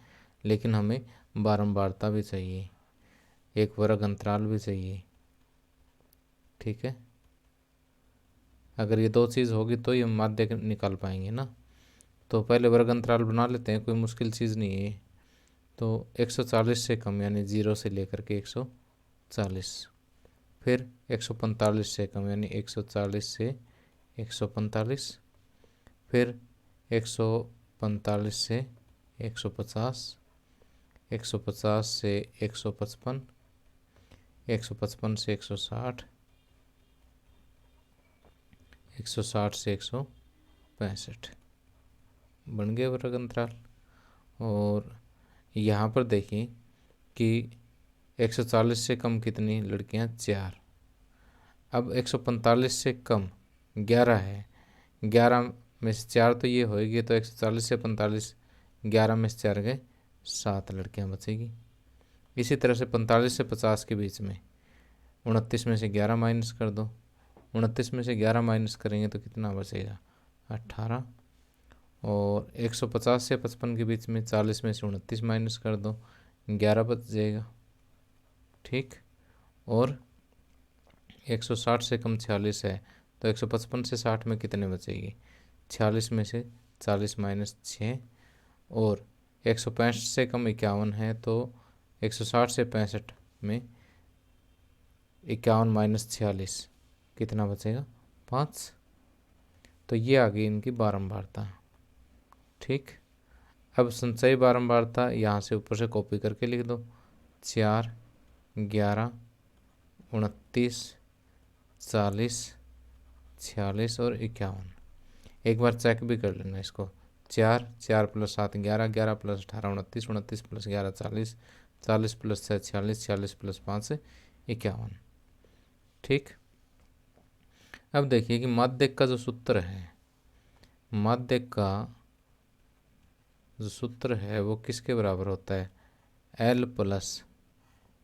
लेकिन हमें बारंबारता भी चाहिए, एक वर्ग अंतराल भी चाहिए। ठीक है, अगर ये दो चीज़ होगी तो ये माध्यक निकाल पाएंगे ना। तो पहले वर्ग अंतराल बना लेते हैं, कोई मुश्किल चीज़ नहीं है। तो 140 से कम यानी 0 से लेकर के 140, फिर 145 से कम यानी 140 से 145, फिर 145 से 150, 150 से 155, 155 से 160, 160 से 165 बन गए वर्ग अंतराल। और यहाँ पर देखिए कि 140 से कम कितनी लड़कियाँ, 4। अब 145 से कम 11 है, 11 में से 4 तो ये होएगी। तो 140 से 45, 11 में से 4 गए, 7 लड़कियाँ बचेगी। इसी तरह से 45 से 50 के बीच में 29 में से 11 माइनस कर दो, 29 में से 11 माइनस करेंगे तो कितना बचेगा, 18। और 150 से 55 के बीच में 40 में से 29 माइनस कर दो, 11 बच जाएगा। ठीक, और 160 से कम 46 है, तो 155 से 60 में कितने बचेगी, 46 में से 40 माइनस 6। और 165 से कम 51 है, तो 160 से 65 में 51 माइनस 46 कितना बचेगा, 5। तो ये आ गई इनकी बारंबारता। ठीक, अब संचयी बारंबारता यहाँ से ऊपर से कॉपी करके लिख दो, 4, 11, 29, 40, 46 और 51। एक बार चेक भी कर लेना इसको, 4, 4 + 7 11, 11 + 18 29, 29 + 11 40, 40 + 6 46, 46 + 5 51। ठीक, अब देखिए कि माध्यक का जो सूत्र है माध्य का जो सूत्र है वो किसके बराबर होता है, L प्लस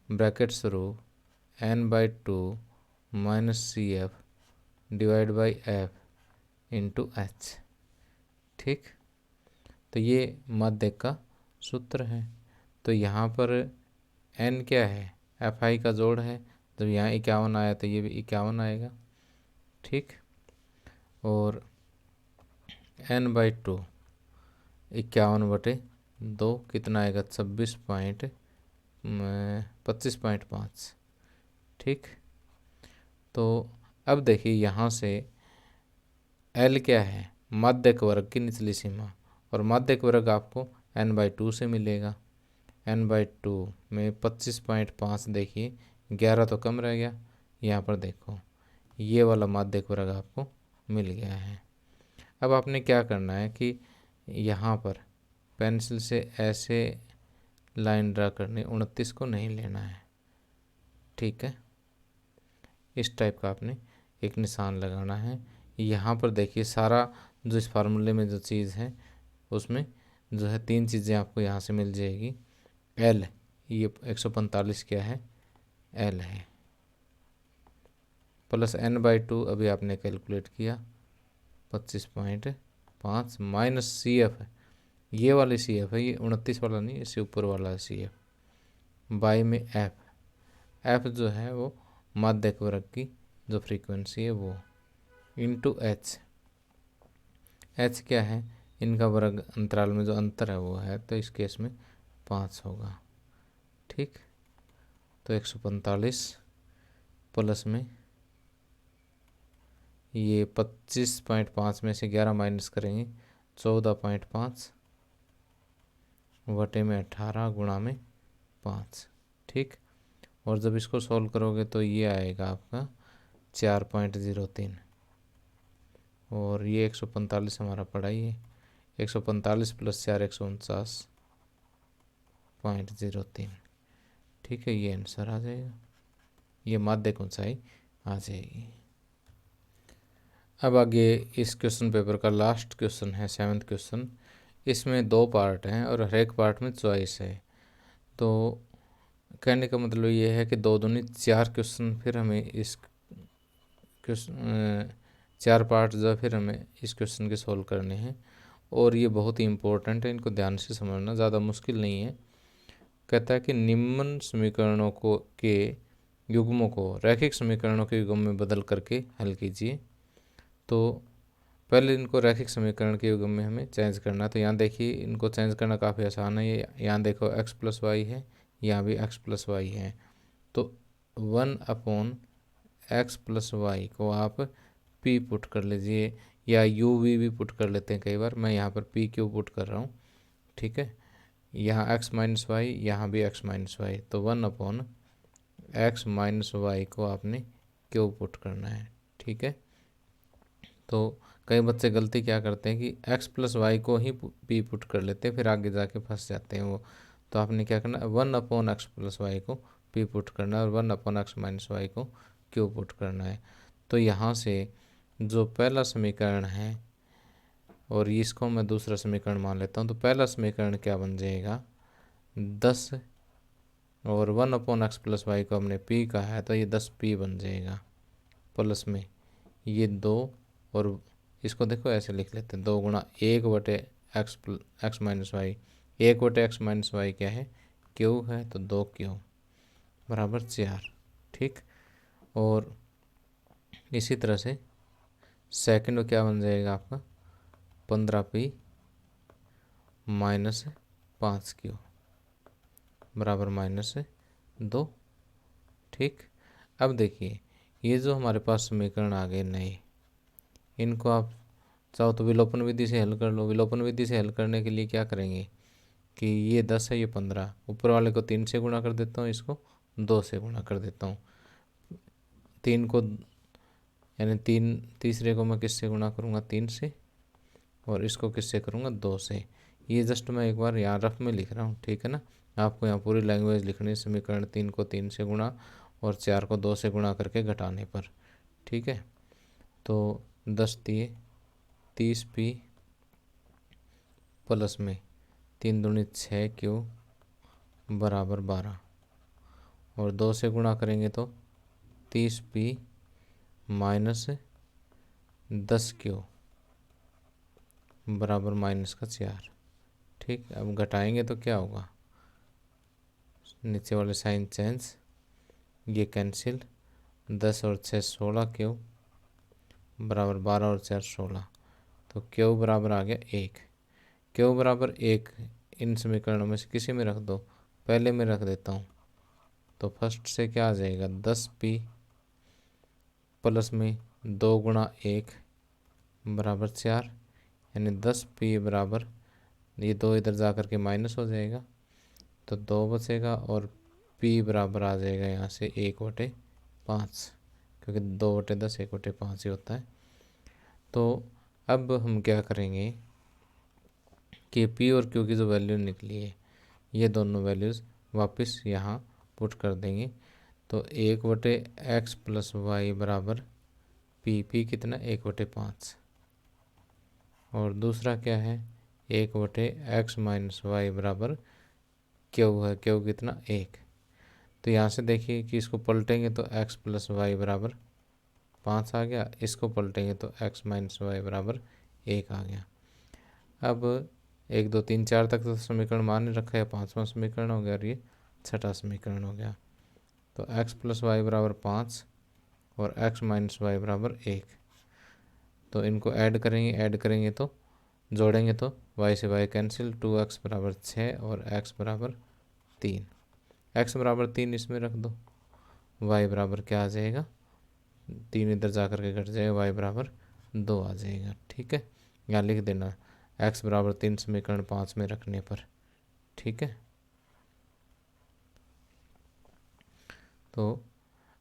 ब्रैकेट शुरू n/2 minus CF divide by F into H। ठीक, तो ये माध्य का सूत्र है। तो यहाँ पर n क्या है, Fi का जोड़ है, जब यहाँ 51 आया तो ये भी 51 आएगा। ठीक, और n/2 51/2 कितना आएगा, 25.5। ठीक, तो अब देखिए यहाँ से L क्या है, माध्यक वर्ग की निचली सीमा, और माध्यक वर्ग आपको n/2 से मिलेगा। n/2 में 25.5 देखिए 11 तो कम रह गया, यहाँ पर देखो ये वाला माध्यक वर्ग आपको मिल गया है। अब आपने क्या करना है कि यहाँ पर पेंसिल से ऐसे लाइन ड्रा करनी, 29 को नहीं लेना है। ठीक है, इस टाइप का आपने एक निशान लगाना है। यहाँ पर देखिए सारा जो इस फार्मूले में जो चीज़ है उसमें जो है 3 चीज़ें आपको यहाँ से मिल जाएगी। L, ये 145 क्या है, L है, प्लस n/2 अभी आपने कैलकुलेट किया 25.5 माइनस CF है, ये वाली CF है, ये 29 वाला नहीं, इससे ऊपर वाला CF बाई में F जो है वो माध्यक वर्ग की जो फ्रीक्वेंसी है वो, इंटू H क्या है, इनका वर्ग अंतराल में जो अंतर है वो है, तो इस केस में 5 होगा। ठीक, तो 145 प्लस में ये 25.5 में से 11 माइनस करेंगे 14.5 बटे में 18 गुणा में 5। ठीक, और जब इसको सॉल्व करोगे तो ये आएगा आपका 4.03, और ये 145 हमारा पड़ा ही है, 145 प्लस 4 149.03। ठीक है, ये आंसर आ जाएगा, ये माध्यक ऊंचाई आ जाएगी। अब आगे इस क्वेश्चन पेपर का लास्ट क्वेश्चन है 7th क्वेश्चन। इसमें 2 पार्ट हैं और हर एक पार्ट में चॉइस है। तो कहने का मतलब ये है कि 2 दूनी 4 क्वेश्चन फिर हमें इस क्वेश्चन 4 पार्ट जो फिर हमें इस क्वेश्चन के सॉल्व करने हैं, और ये बहुत ही इम्पोर्टेंट है, इनको ध्यान से समझना, ज़्यादा मुश्किल नहीं है। कहता है कि निम्न समीकरणों को के युग्मों को रैखिक समीकरणों के युग्म में बदल करके हल कीजिए। तो पहले इनको रैखिक समीकरण के युग्म में हमें चेंज करना। तो यहाँ देखिए इनको चेंज करना काफ़ी आसान है। ये यहाँ देखो x प्लस वाई है, यहाँ भी x प्लस वाई है, तो 1/x प्लस वाई को आप p पुट कर लीजिए, या u v भी पुट कर लेते हैं कई बार, मैं यहाँ पर p क्यों पुट कर रहा हूँ। ठीक है, यहाँ x माइनस वाई, यहाँ भी x माइनस वाई, तो 1/x माइनस वाई को आपने क्यों पुट करना है। ठीक है, तो कई बच्चे गलती क्या करते हैं कि x प्लस वाई को ही p पुट कर लेते हैं, फिर आगे जाके फंस जाते हैं वो। तो आपने क्या करना है, 1/x प्लस वाई को p पुट करना है, और 1/x माइनस वाई को q पुट करना है। तो यहाँ से जो पहला समीकरण है, और इसको मैं दूसरा समीकरण मान लेता हूँ, तो पहला समीकरण क्या बन जाएगा, 10, और 1/x प्लस वाई को हमने p कहा है, तो ये 10p बन जाएगा, प्लस में ये 2, और इसको देखो ऐसे लिख लेते हैं, 2 गुणा 1/x minus Y, 1/x minus Y क्या है, क्यू है, तो 2q बराबर 4। ठीक, और इसी तरह से सेकंड क्या बन जाएगा आपका, 15p माइनस 5q बराबर -2। ठीक, अब देखिए ये जो हमारे पास समीकरण आ गए नए, इनको आप चाहो तो विलोपन विधि से हल कर लो। विलोपन विधि से हल करने के लिए क्या करेंगे कि ये 10 है, ये 15, ऊपर वाले को 3 से गुणा कर देता हूँ, इसको 2 से गुणा कर देता हूँ। 3 को यानी 3, तीसरे को मैं किससे गुणा करूँगा, 3 से, और इसको किससे करूँगा, 2 से। ये जस्ट मैं एक बार यहाँ रफ में लिख रहा हूँ। ठीक है ना, आपको यहाँ पूरी लैंग्वेज लिखनी है। समीकरण 3 को 3 से गुणा और 4 को 2 से गुणा करके घटाने पर। ठीक है, तो 10 दिए 30p प्लस में 3 दूनी 6 क्यू बराबर 12 और 2 से गुणा करेंगे तो 30p माइनस 10 क्यू बराबर -4। ठीक, अब घटाएंगे तो क्या होगा, नीचे वाले साइन चेंज, ये कैंसिल, 10 और 6 16 क्यू बराबर 12 और 4 16, तो क्यू बराबर आ गया 1। क्यू बराबर 1 इन समीकरणों में से किसी में रख दो, पहले में रख देता हूँ, तो फर्स्ट से क्या आ जाएगा 10p प्लस में 2 गुणा 1 बराबर 4, यानी 10p बराबर, ये 2 इधर जा कर के माइनस हो जाएगा तो 2 बचेगा और p बराबर आ जाएगा यहाँ से 1/5, क्योंकि 2/10 1/5 ही होता है। तो अब हम क्या करेंगे कि p और q की जो वैल्यू निकली है ये दोनों वैल्यूज़ वापस यहाँ पुट कर देंगे, तो 1/x + y बराबर p कितना 1/5 और दूसरा क्या है 1/x - y बराबर q है, q कितना 1। तो यहाँ से देखिए कि इसको पलटेंगे तो x + y बराबर 5 आ गया, इसको पलटेंगे तो x - y बराबर 1 आ गया। अब 1 2 3 4 तक तो समीकरण मान्य रखा है, 5वां समीकरण हो गया और ये 6ठा समीकरण हो गया। तो x + y बराबर 5 और x - y बराबर 1, तो इनको ऐड करेंगे तो जोड़ेंगे तो y से y कैंसिल, 2x बराबर 6 और x बराबर 3, x बराबर 3 इसमें रख दो, y बराबर क्या आ जाएगा 3 इधर जा कर के घट जाएगा, y बराबर 2 आ जाएगा। ठीक है, यहाँ लिख देना x बराबर 3 समीकरण 5 में रखने पर। ठीक है, तो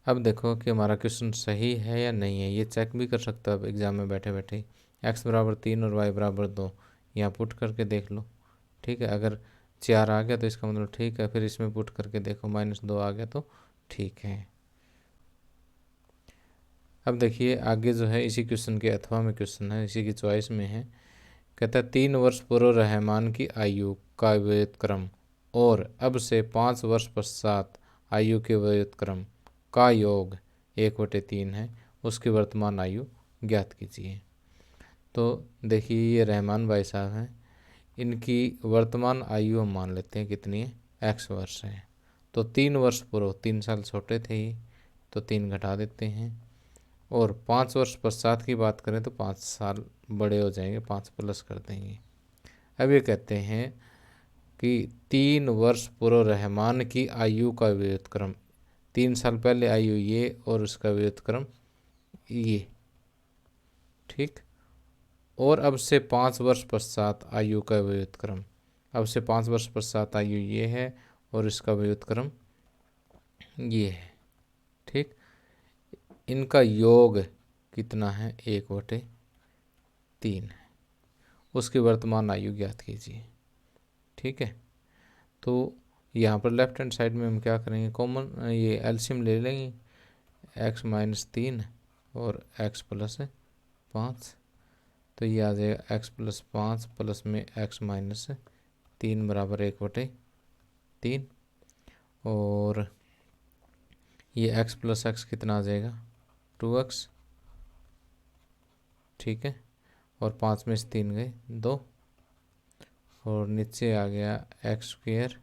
अब देखो कि हमारा क्वेश्चन सही है या नहीं है, ये चेक भी कर सकते हो अब एग्ज़ाम में बैठे बैठे। x बराबर 3 और y बराबर 2 यहाँ पुट करके देख लो। ठीक है, अगर 4 आ गया तो इसका मतलब ठीक है, फिर इसमें पुट करके देखो -2 आ गया तो ठीक है। अब देखिए आगे जो है इसी क्वेश्चन के अथवा में क्वेश्चन है, इसी की चॉइस में है। कहता है 3 वर्ष पूर्व रहमान की आयु का व्युत्क्रम और अब से 5 वर्ष पश्चात आयु के व्युत्क्रम का योग 1/3 है, उसकी वर्तमान आयु ज्ञात कीजिए। तो देखिए ये रहमान भाई साहब हैं, इनकी वर्तमान आयु हम मान लेते हैं कितनी है, x वर्ष है। तो 3 वर्ष पूर्व 3 साल छोटे थे ये, तो 3 घटा देते हैं, और 5 वर्ष पश्चात की बात करें तो 5 साल बड़े हो जाएंगे, 5 प्लस कर देंगे। अब ये कहते हैं कि 3 वर्ष पूर्व रहमान की आयु का व्युत्क्रम, 3 साल पहले आयु ये और उसका व्युत्क्रम ये। ठीक, और अब से 5 वर्ष पश्चात आयु का व्युत्क्रम, अब से 5 वर्ष पश्चात आयु ये है और इसका व्युत्क्रम ये है। ठीक, इनका योग कितना है 1/3 है, उसकी वर्तमान आयु ज्ञात कीजिए। ठीक है, तो यहाँ पर लेफ्ट हैंड साइड में हम क्या करेंगे, कॉमन ये एलसीएम ले लेंगे, x - 3 और x + 5, तो ये आ जाएगा x + 5 प्लस में x - 3 बराबर 1/3, और ये x + x कितना आ जाएगा 2x। ठीक है, और 5 में से 3 गए 2, और नीचे आ गया x²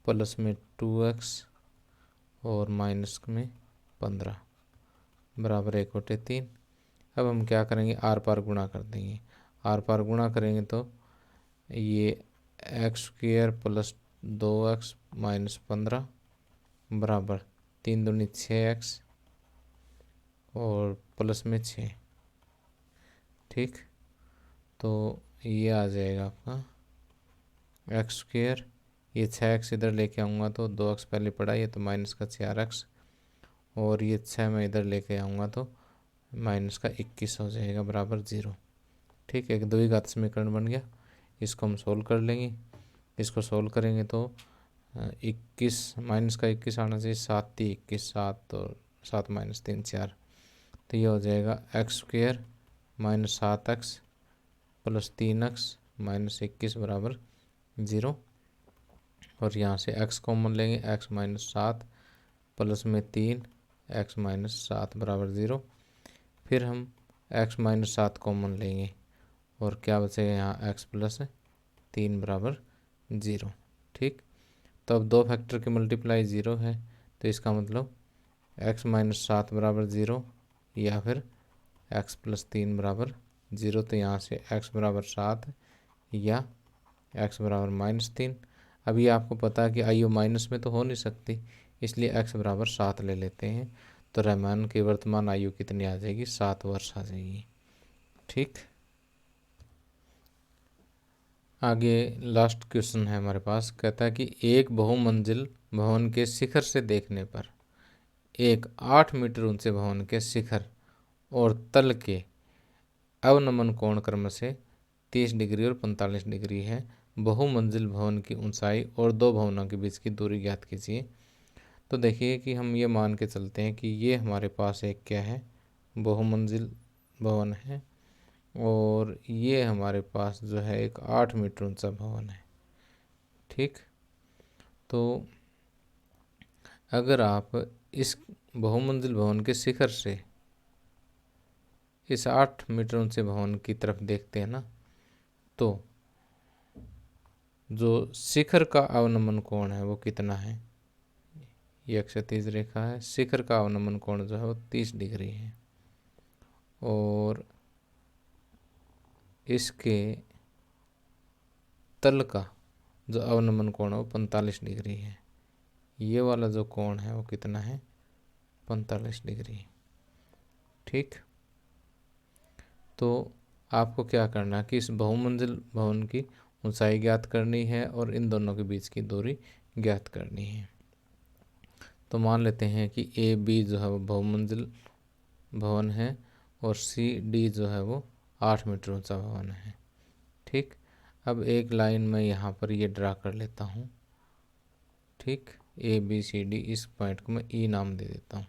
प्लस में 2x और माइनस में 15 बराबर 1/3। अब हम क्या करेंगे, आर पार गुणा कर देंगे, आर पार गुणा करेंगे तो ये x² + 2x - 15 बराबर 3 दूनी 6x और प्लस में 6। ठीक, तो ये आ जाएगा आपका x², ये 6x इधर लेके आऊँगा तो 2x पहले पड़ा, ये तो -4x, और ये 6 मैं इधर लेके आऊँगा तो -21 हो जाएगा बराबर 0। ठीक, एक द्विघात समीकरण बन गया, इसको हम सोल्व कर लेंगे। इसको सोल्व करेंगे तो 21 -21 आना चाहिए, 7 3 21, 7 और 7 - 3 4, तो ये हो जाएगा x² - 7x + 3x -21 बराबर 0। और यहाँ से x कॉमन लेंगे, x -7 प्लस में 3 x -7 बराबर 0। फिर हम x -7 कॉमन लेंगे और क्या बचेगा यहाँ x प्लस 3 बराबर 0। ठीक, तो अब दो फैक्टर की मल्टीप्लाई 0 है, तो इसका मतलब x -7 बराबर 0 या फिर x प्लस 3 बराबर 0। तो यहाँ से x बराबर 7 या x बराबर -3। अभी आपको पता है कि आयु माइनस में तो हो नहीं सकती, इसलिए x बराबर 7 ले लेते हैं। तो रहमान की वर्तमान आयु कितनी आ जाएगी? 7 वर्ष आ जाएगी। ठीक, आगे लास्ट क्वेश्चन है हमारे पास। कहता है कि एक बहुमंजिल भवन के शिखर से देखने पर एक 8 मीटर ऊंचे भवन के शिखर और तल के अवनमन कोण क्रम से 30 डिग्री और 45 डिग्री है। बहुमंजिल भवन की ऊंचाई और दो भवनों के बीच की दूरी ज्ञात कीजिए। तो देखिए कि हम ये मान के चलते हैं कि ये हमारे पास एक क्या है? बहुमंजिल भवन है और ये हमारे पास जो है एक 8 मीटर ऊंचा भवन है। ठीक, तो अगर आप इस बहुमंजिल भवन के शिखर से इस 8 मीटर ऊंचे भवन की तरफ देखते हैं ना, तो जो शिखर का अवनमन कोण है वो कितना है? ये क्षैतिज रेखा है, शिखर का अवनमन कोण जो है वो 30 डिग्री है और इसके तल का जो अवनमन कोण है वो 45 डिग्री है। ये वाला जो कोण है वो कितना है? 45 डिग्री। ठीक, तो आपको क्या करना है कि इस बहुमंजिल भवन की ऊंचाई ज्ञात करनी है और इन दोनों के बीच की दूरी ज्ञात करनी है। तो मान लेते हैं कि ए बी जो है वो बहुमंजिल भवन है और सी डी जो है वो 8 मीटर ऊंचा भवन है। ठीक, अब एक लाइन में यहाँ पर ये ड्रा कर लेता हूँ। ठीक, ए बी सी डी, इस पॉइंट को मैं ई नाम दे देता हूँ।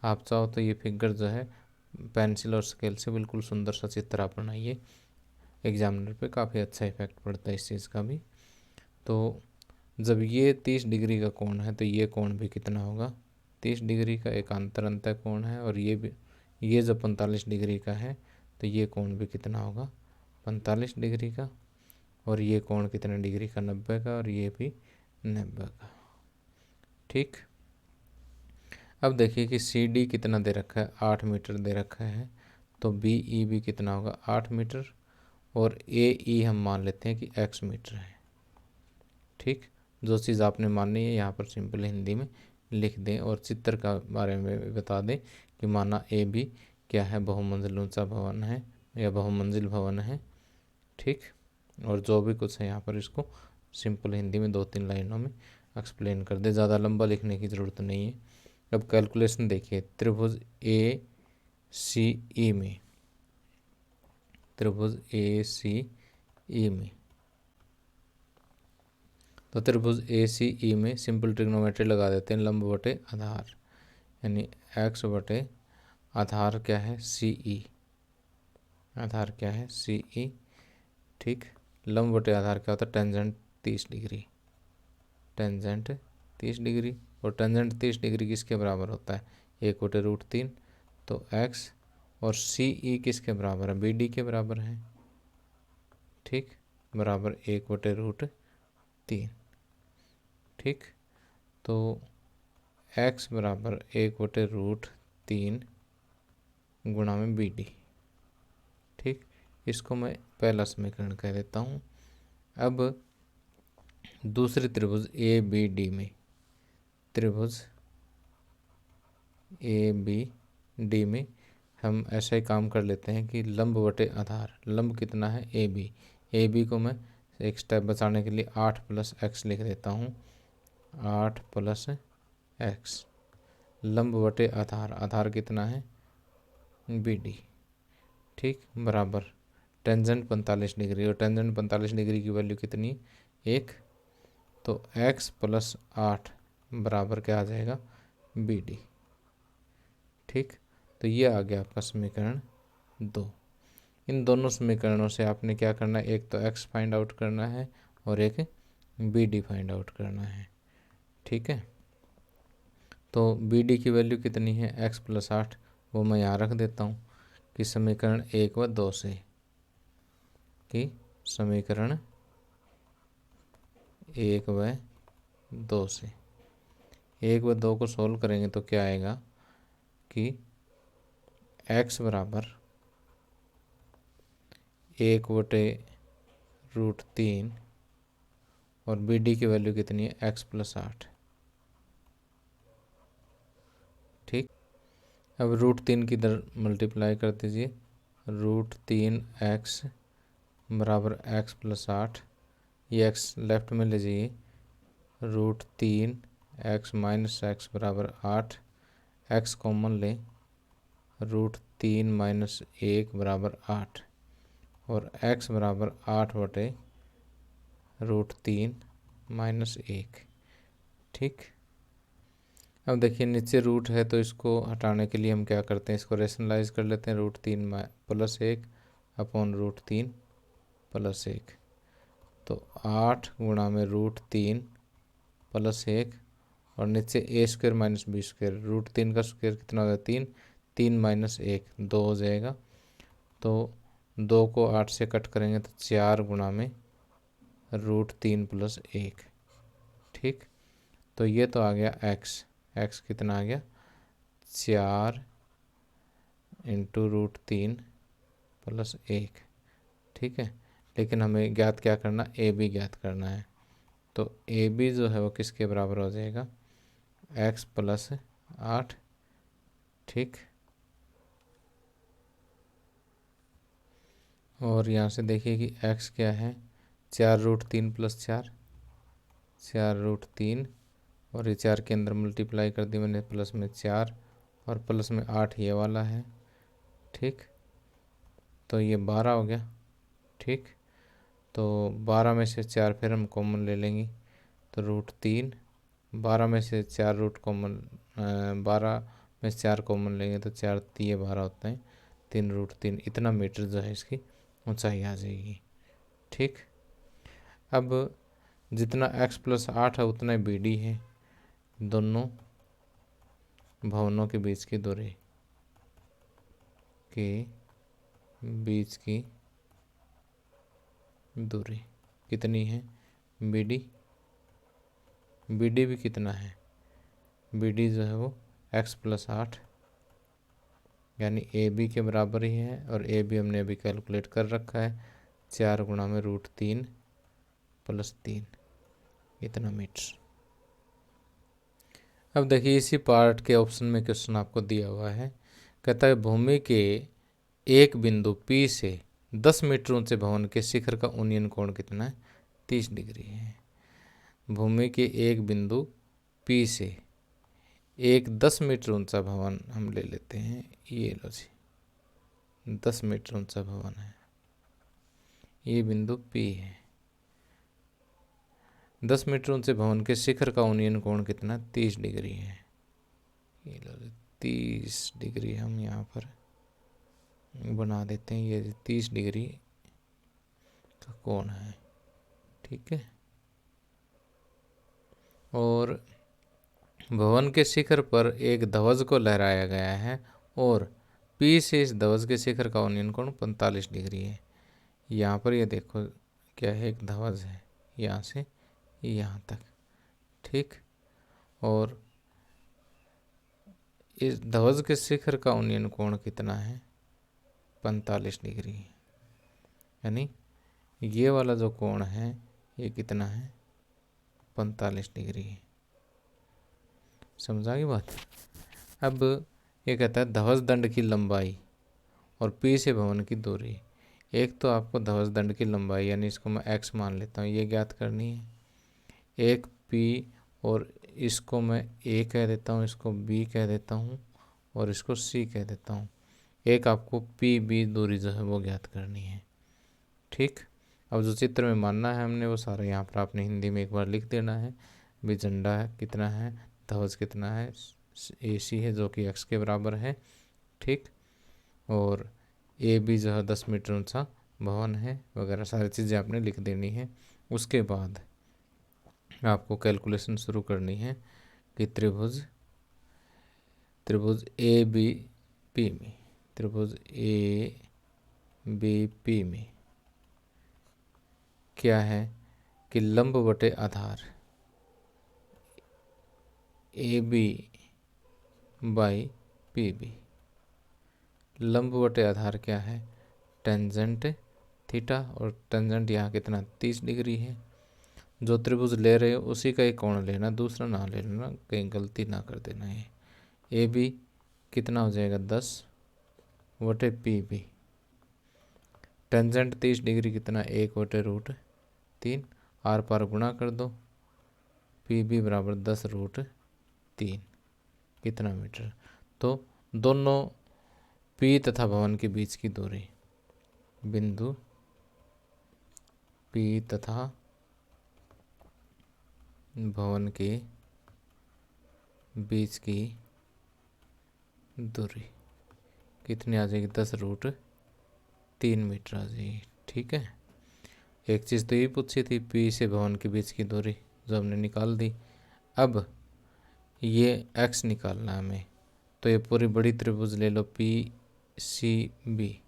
आप चाहो तो ये फिगर जो है पेंसिल और स्केल से बिल्कुल सुंदर सा चित्र आप बनाइए, एग्जामिनर पे काफ़ी अच्छा इफेक्ट पड़ता है इस चीज़ का भी। तो जब ये 30 डिग्री का कोण है तो ये कोण भी कितना होगा? 30 डिग्री का एकांतर अंतः कोण है और ये भी, ये जब 45 डिग्री का है तो ये कोण भी कितना होगा? 45 डिग्री का। और ये कोण कितने डिग्री का? 90 का। और ये भी 90 का। ठीक, अब देखिए कि सी डी कितना दे रखा है? 8 मीटर दे रखा है। तो बी ई भी कितना होगा? 8 मीटर। और ए ई हम मान लेते हैं कि x मीटर है। ठीक, जो चीज़ आपने माननी है यहाँ पर सिंपल हिंदी में लिख दें और चित्र का बारे में बता दें कि माना ए बी क्या है? बहुमंजिल ऊंचा भवन है या बहुमंजिल भवन है। ठीक, और जो भी कुछ है यहाँ पर इसको सिंपल हिंदी में 2-3 लाइनों में एक्सप्लेन कर दे, ज़्यादा लंबा लिखने की ज़रूरत नहीं है। अब कैलकुलेशन देखिए, त्रिभुज ए सी ई में, त्रिभुज ए सी ई में, तो त्रिभुज ए सी ई में सिंपल ट्रिग्नोमेट्री लगा देते हैं, लंब बटे आधार, यानी x बटे आधार क्या है? सी ई, आधार क्या है? सी ई। ठीक, लंब बटे आधार क्या होता है? Tangent 30 degree, tangent 30 degree. और टेंजेंट 30 डिग्री किसके बराबर होता है? 1/√3। तो x और सी ई किसके बराबर है? बी डी के बराबर है। ठीक, बराबर 1/√3। ठीक, तो x बराबर 1/√3 गुणा में बी डी। ठीक, इसको मैं पहला समीकरण कह देता हूँ। अब दूसरे त्रिभुज ए बी डी में, त्रिभुज ए बी डी में हम ऐसा ही काम कर लेते हैं कि लंब बटे आधार, लंब कितना है? ए बी, ए बी को मैं एक स्टेप बचाने के लिए 8 + x लिख देता हूँ, 8 + x। लंब बटे आधार, आधार कितना है? B D. ठीक, बराबर टेंजेंट 45 डिग्री, और टेंजेंट 45 डिग्री की वैल्यू कितनी? 1। तो x + 8 बराबर क्या आ जाएगा? B D. ठीक, तो ये आ गया आपका समीकरण 2। इन दोनों समीकरणों से आपने क्या करना है, एक तो एक्स फाइंड आउट करना है और एक बी डी फाइंड आउट करना है। ठीक है, तो बी डी की वैल्यू कितनी है, एक्स प्लस 8, वो मैं यहाँ रख देता हूँ कि समीकरण 1 व 2 से, कि समीकरण 1 व 2 से 1 व 2 को सोल्व करेंगे तो क्या आएगा कि x बराबर 1/√3 और बी डी की वैल्यू कितनी है, x प्लस 8। ठीक, अब √3 की इधर मल्टीप्लाई कर दीजिए, √3x बराबर x प्लस 8, ये x लेफ्ट में ले जाइए, √3x माइनस एक्स बराबर 8, x कॉमन ले, √3 माइनस 1 बराबर 8 और x बराबर 8/√3 माइनस 1। ठीक, अब देखिए नीचे रूट है तो इसको हटाने के लिए हम क्या करते हैं, इसको रेशनलाइज कर लेते हैं, √3 प्लस 1 अपॉन √3 प्लस 1, तो 8 गुणा में √3 प्लस 1 और नीचे ए स्क्वायर माइनस बी स्क्वायर, √3 का स्क्वायर कितना हो जाएगा, 3, 3 माइनस 1 2 हो जाएगा, तो 2 को 8 से कट करेंगे तो 4 गुणा में √3 प्लस 1। ठीक, तो ये तो आ गया x कितना आ गया, 4 इंटू √3 प्लस 1। ठीक है, लेकिन हमें ज्ञात क्या करना, ए बी ज्ञात करना है, तो ए बी जो है वो किसके बराबर हो जाएगा, x प्लस 8। ठीक, और यहाँ से देखिए कि x क्या है, 4√3 प्लस 4, 4√3 और ये 4 के अंदर मल्टीप्लाई कर दी मैंने, प्लस में 4 और प्लस में 8 ये वाला है। ठीक, तो ये 12 हो गया। ठीक, तो 12 में से 4 फिर हम कॉमन ले लेंगे, तो √3, 12 में से 4 रूट कॉमन, 12 में से 4 कॉमन लेंगे तो 4 3 12 होते हैं, 3√3, इतना मीटर जो है इसकी ऊंचाई आ जाएगी। ठीक, अब जितना x प्लस 8 है उतना बी डी है, दोनों भवनों के बीच की दूरी कितनी है, बी डी भी कितना है, बी डी जो है वो x प्लस 8 यानी ए बी के बराबर ही है, और ए बी हमने अभी कैलकुलेट कर रखा है, 4 गुणा में √3 प्लस 3, इतना मीटर। अब देखिए इसी पार्ट के ऑप्शन में क्वेश्चन आपको दिया हुआ है, कहता है भूमि के एक बिंदु P से 10 मीटर ऊंचे भवन के शिखर का उन्नयन कोण कितना है, 30 डिग्री है। भूमि के एक बिंदु P से एक 10 मीटर ऊंचा भवन हम ले लेते हैं, ये लो जी 10 मीटर ऊंचा भवन है, ये बिंदु P है। 10 मीटर ऊंचे भवन के शिखर का उन्नयन कोण कितना, 30 डिग्री है। ये लो 30 डिग्री हम यहाँ पर बना देते हैं, ये 30 डिग्री का कोण है। ठीक है, और भवन के शिखर पर एक ध्वज को लहराया गया है और P से इस ध्वज के शिखर का उन्नयन कोण 45 डिग्री है। यहाँ पर ये देखो क्या है, एक ध्वज है यहाँ से यहाँ तक। ठीक, और इस ध्वज के शिखर का उन्नयन कोण कितना है, 45 डिग्री, यानी ये वाला जो कोण है ये कितना है, 45 डिग्री है। समझा गई बात। अब ये कहता है ध्वज दंड की लंबाई और P से भवन की दूरी। एक तो आपको ध्वज दंड की लंबाई यानी इसको मैं x मान लेता हूँ, ये ज्ञात करनी है। एक P और इसको मैं A कह देता हूँ, इसको B कह देता हूँ और इसको C कह देता हूँ। एक आपको PB दूरी जो है वो ज्ञात करनी है। ठीक, अब जो चित्र में मानना है हमने वो सारा यहाँ पर आपने हिंदी में एक बार लिख देना है। भी झंडा है कितना है, ध्वज कितना है, AC है जो कि x के बराबर है। ठीक, और ए बी जो है 10 मीटर ऊंचा भवन है वगैरह सारी चीज़ें आपने लिख देनी है। उसके बाद आपको कैलकुलेशन शुरू करनी है कि त्रिभुज ए बी पी में त्रिभुज ए बी पी में क्या है कि लंब बटे आधार A B by P B, लंब बटे आधार क्या है टेंजेंट थीटा, और टेंजेंट यहाँ कितना 30 डिग्री है। जो त्रिभुज ले रहे हो उसी का एक कोण लेना, दूसरा ना ले लेना, कहीं गलती ना कर देना है। ए बी कितना हो जाएगा 10 बटे पी बी, टेंजेंट 30 डिग्री कितना 1 बटे रूट 3, आर पार गुणा कर दो, पी बी बराबर 10 रूट 3 कितना मीटर। तो दोनों पी तथा भवन के बीच की दूरी, बिंदु पी तथा भवन के बीच की दूरी कितनी आ जाएगी 10 रूट 3 मीटर आ जाएगी। ठीक है, एक चीज़ तो ये पूछी थी पी से भवन के बीच की दूरी, जो हमने निकाल दी। अब ये एक्स निकालना हमें, तो ये पूरी बड़ी त्रिभुज ले लो पी सी बी।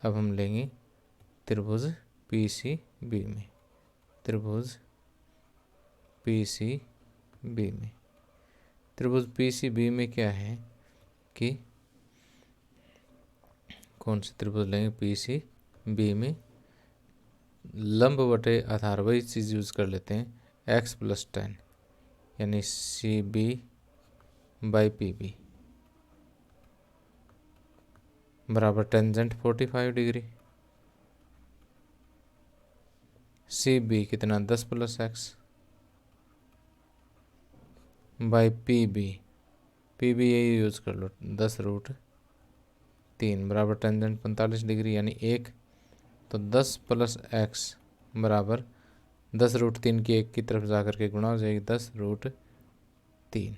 अब हम लेंगे त्रिभुज पी सी बी में, त्रिभुज पी सी बी में, त्रिभुज पी सी बी में क्या है कि कौन सी त्रिभुज लेंगे पी सी बी में लंब बटे आधार वही चीज़ यूज़ कर लेते हैं x + 10 यानी C B by P B बराबर टेंजेंट 45 डिग्री, सी बी कितना 10 + x बाई पी बी यही यूज़ कर लो 10 रूट 3 बराबर टेंजेंट 45 डिग्री यानी 1, तो 10 + x बराबर 10 रूट 3 की एक की तरफ जा कर के गुणा हो जाएगी 10 रूट 3।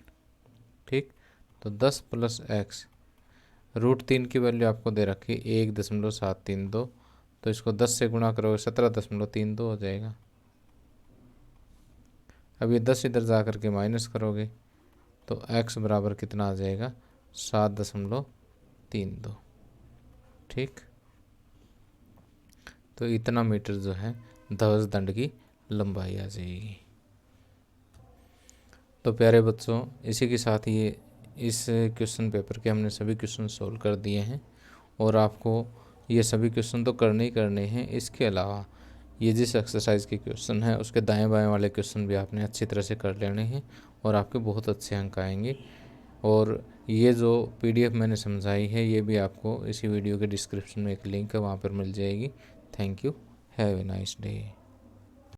ठीक, तो 10 + x रूट 3 की वैल्यू आपको दे रखी 1.732, तो इसको 10 से गुणा करोगे 17.32 हो जाएगा। अब ये 10 इधर जा कर के माइनस करोगे तो x बराबर कितना आ जाएगा 7.32। ठीक, तो इतना मीटर जो है ध्वज दंड की लंबाई आ जाएगी। तो प्यारे बच्चों, इसी के साथ ये इस क्वेश्चन पेपर के हमने सभी क्वेश्चन सोल्व कर दिए हैं, और आपको ये सभी क्वेश्चन तो करने ही करने हैं। इसके अलावा ये जिस एक्सरसाइज के क्वेश्चन हैं उसके दाएं बाएं वाले क्वेश्चन भी आपने अच्छी तरह से कर लेने हैं, और आपके बहुत अच्छे अंक आएंगे। और ये जो PDF मैंने समझाई है ये भी आपको इसी वीडियो के डिस्क्रिप्शन में एक लिंक है, वहाँ पर मिल जाएगी। Thank you, have a nice day.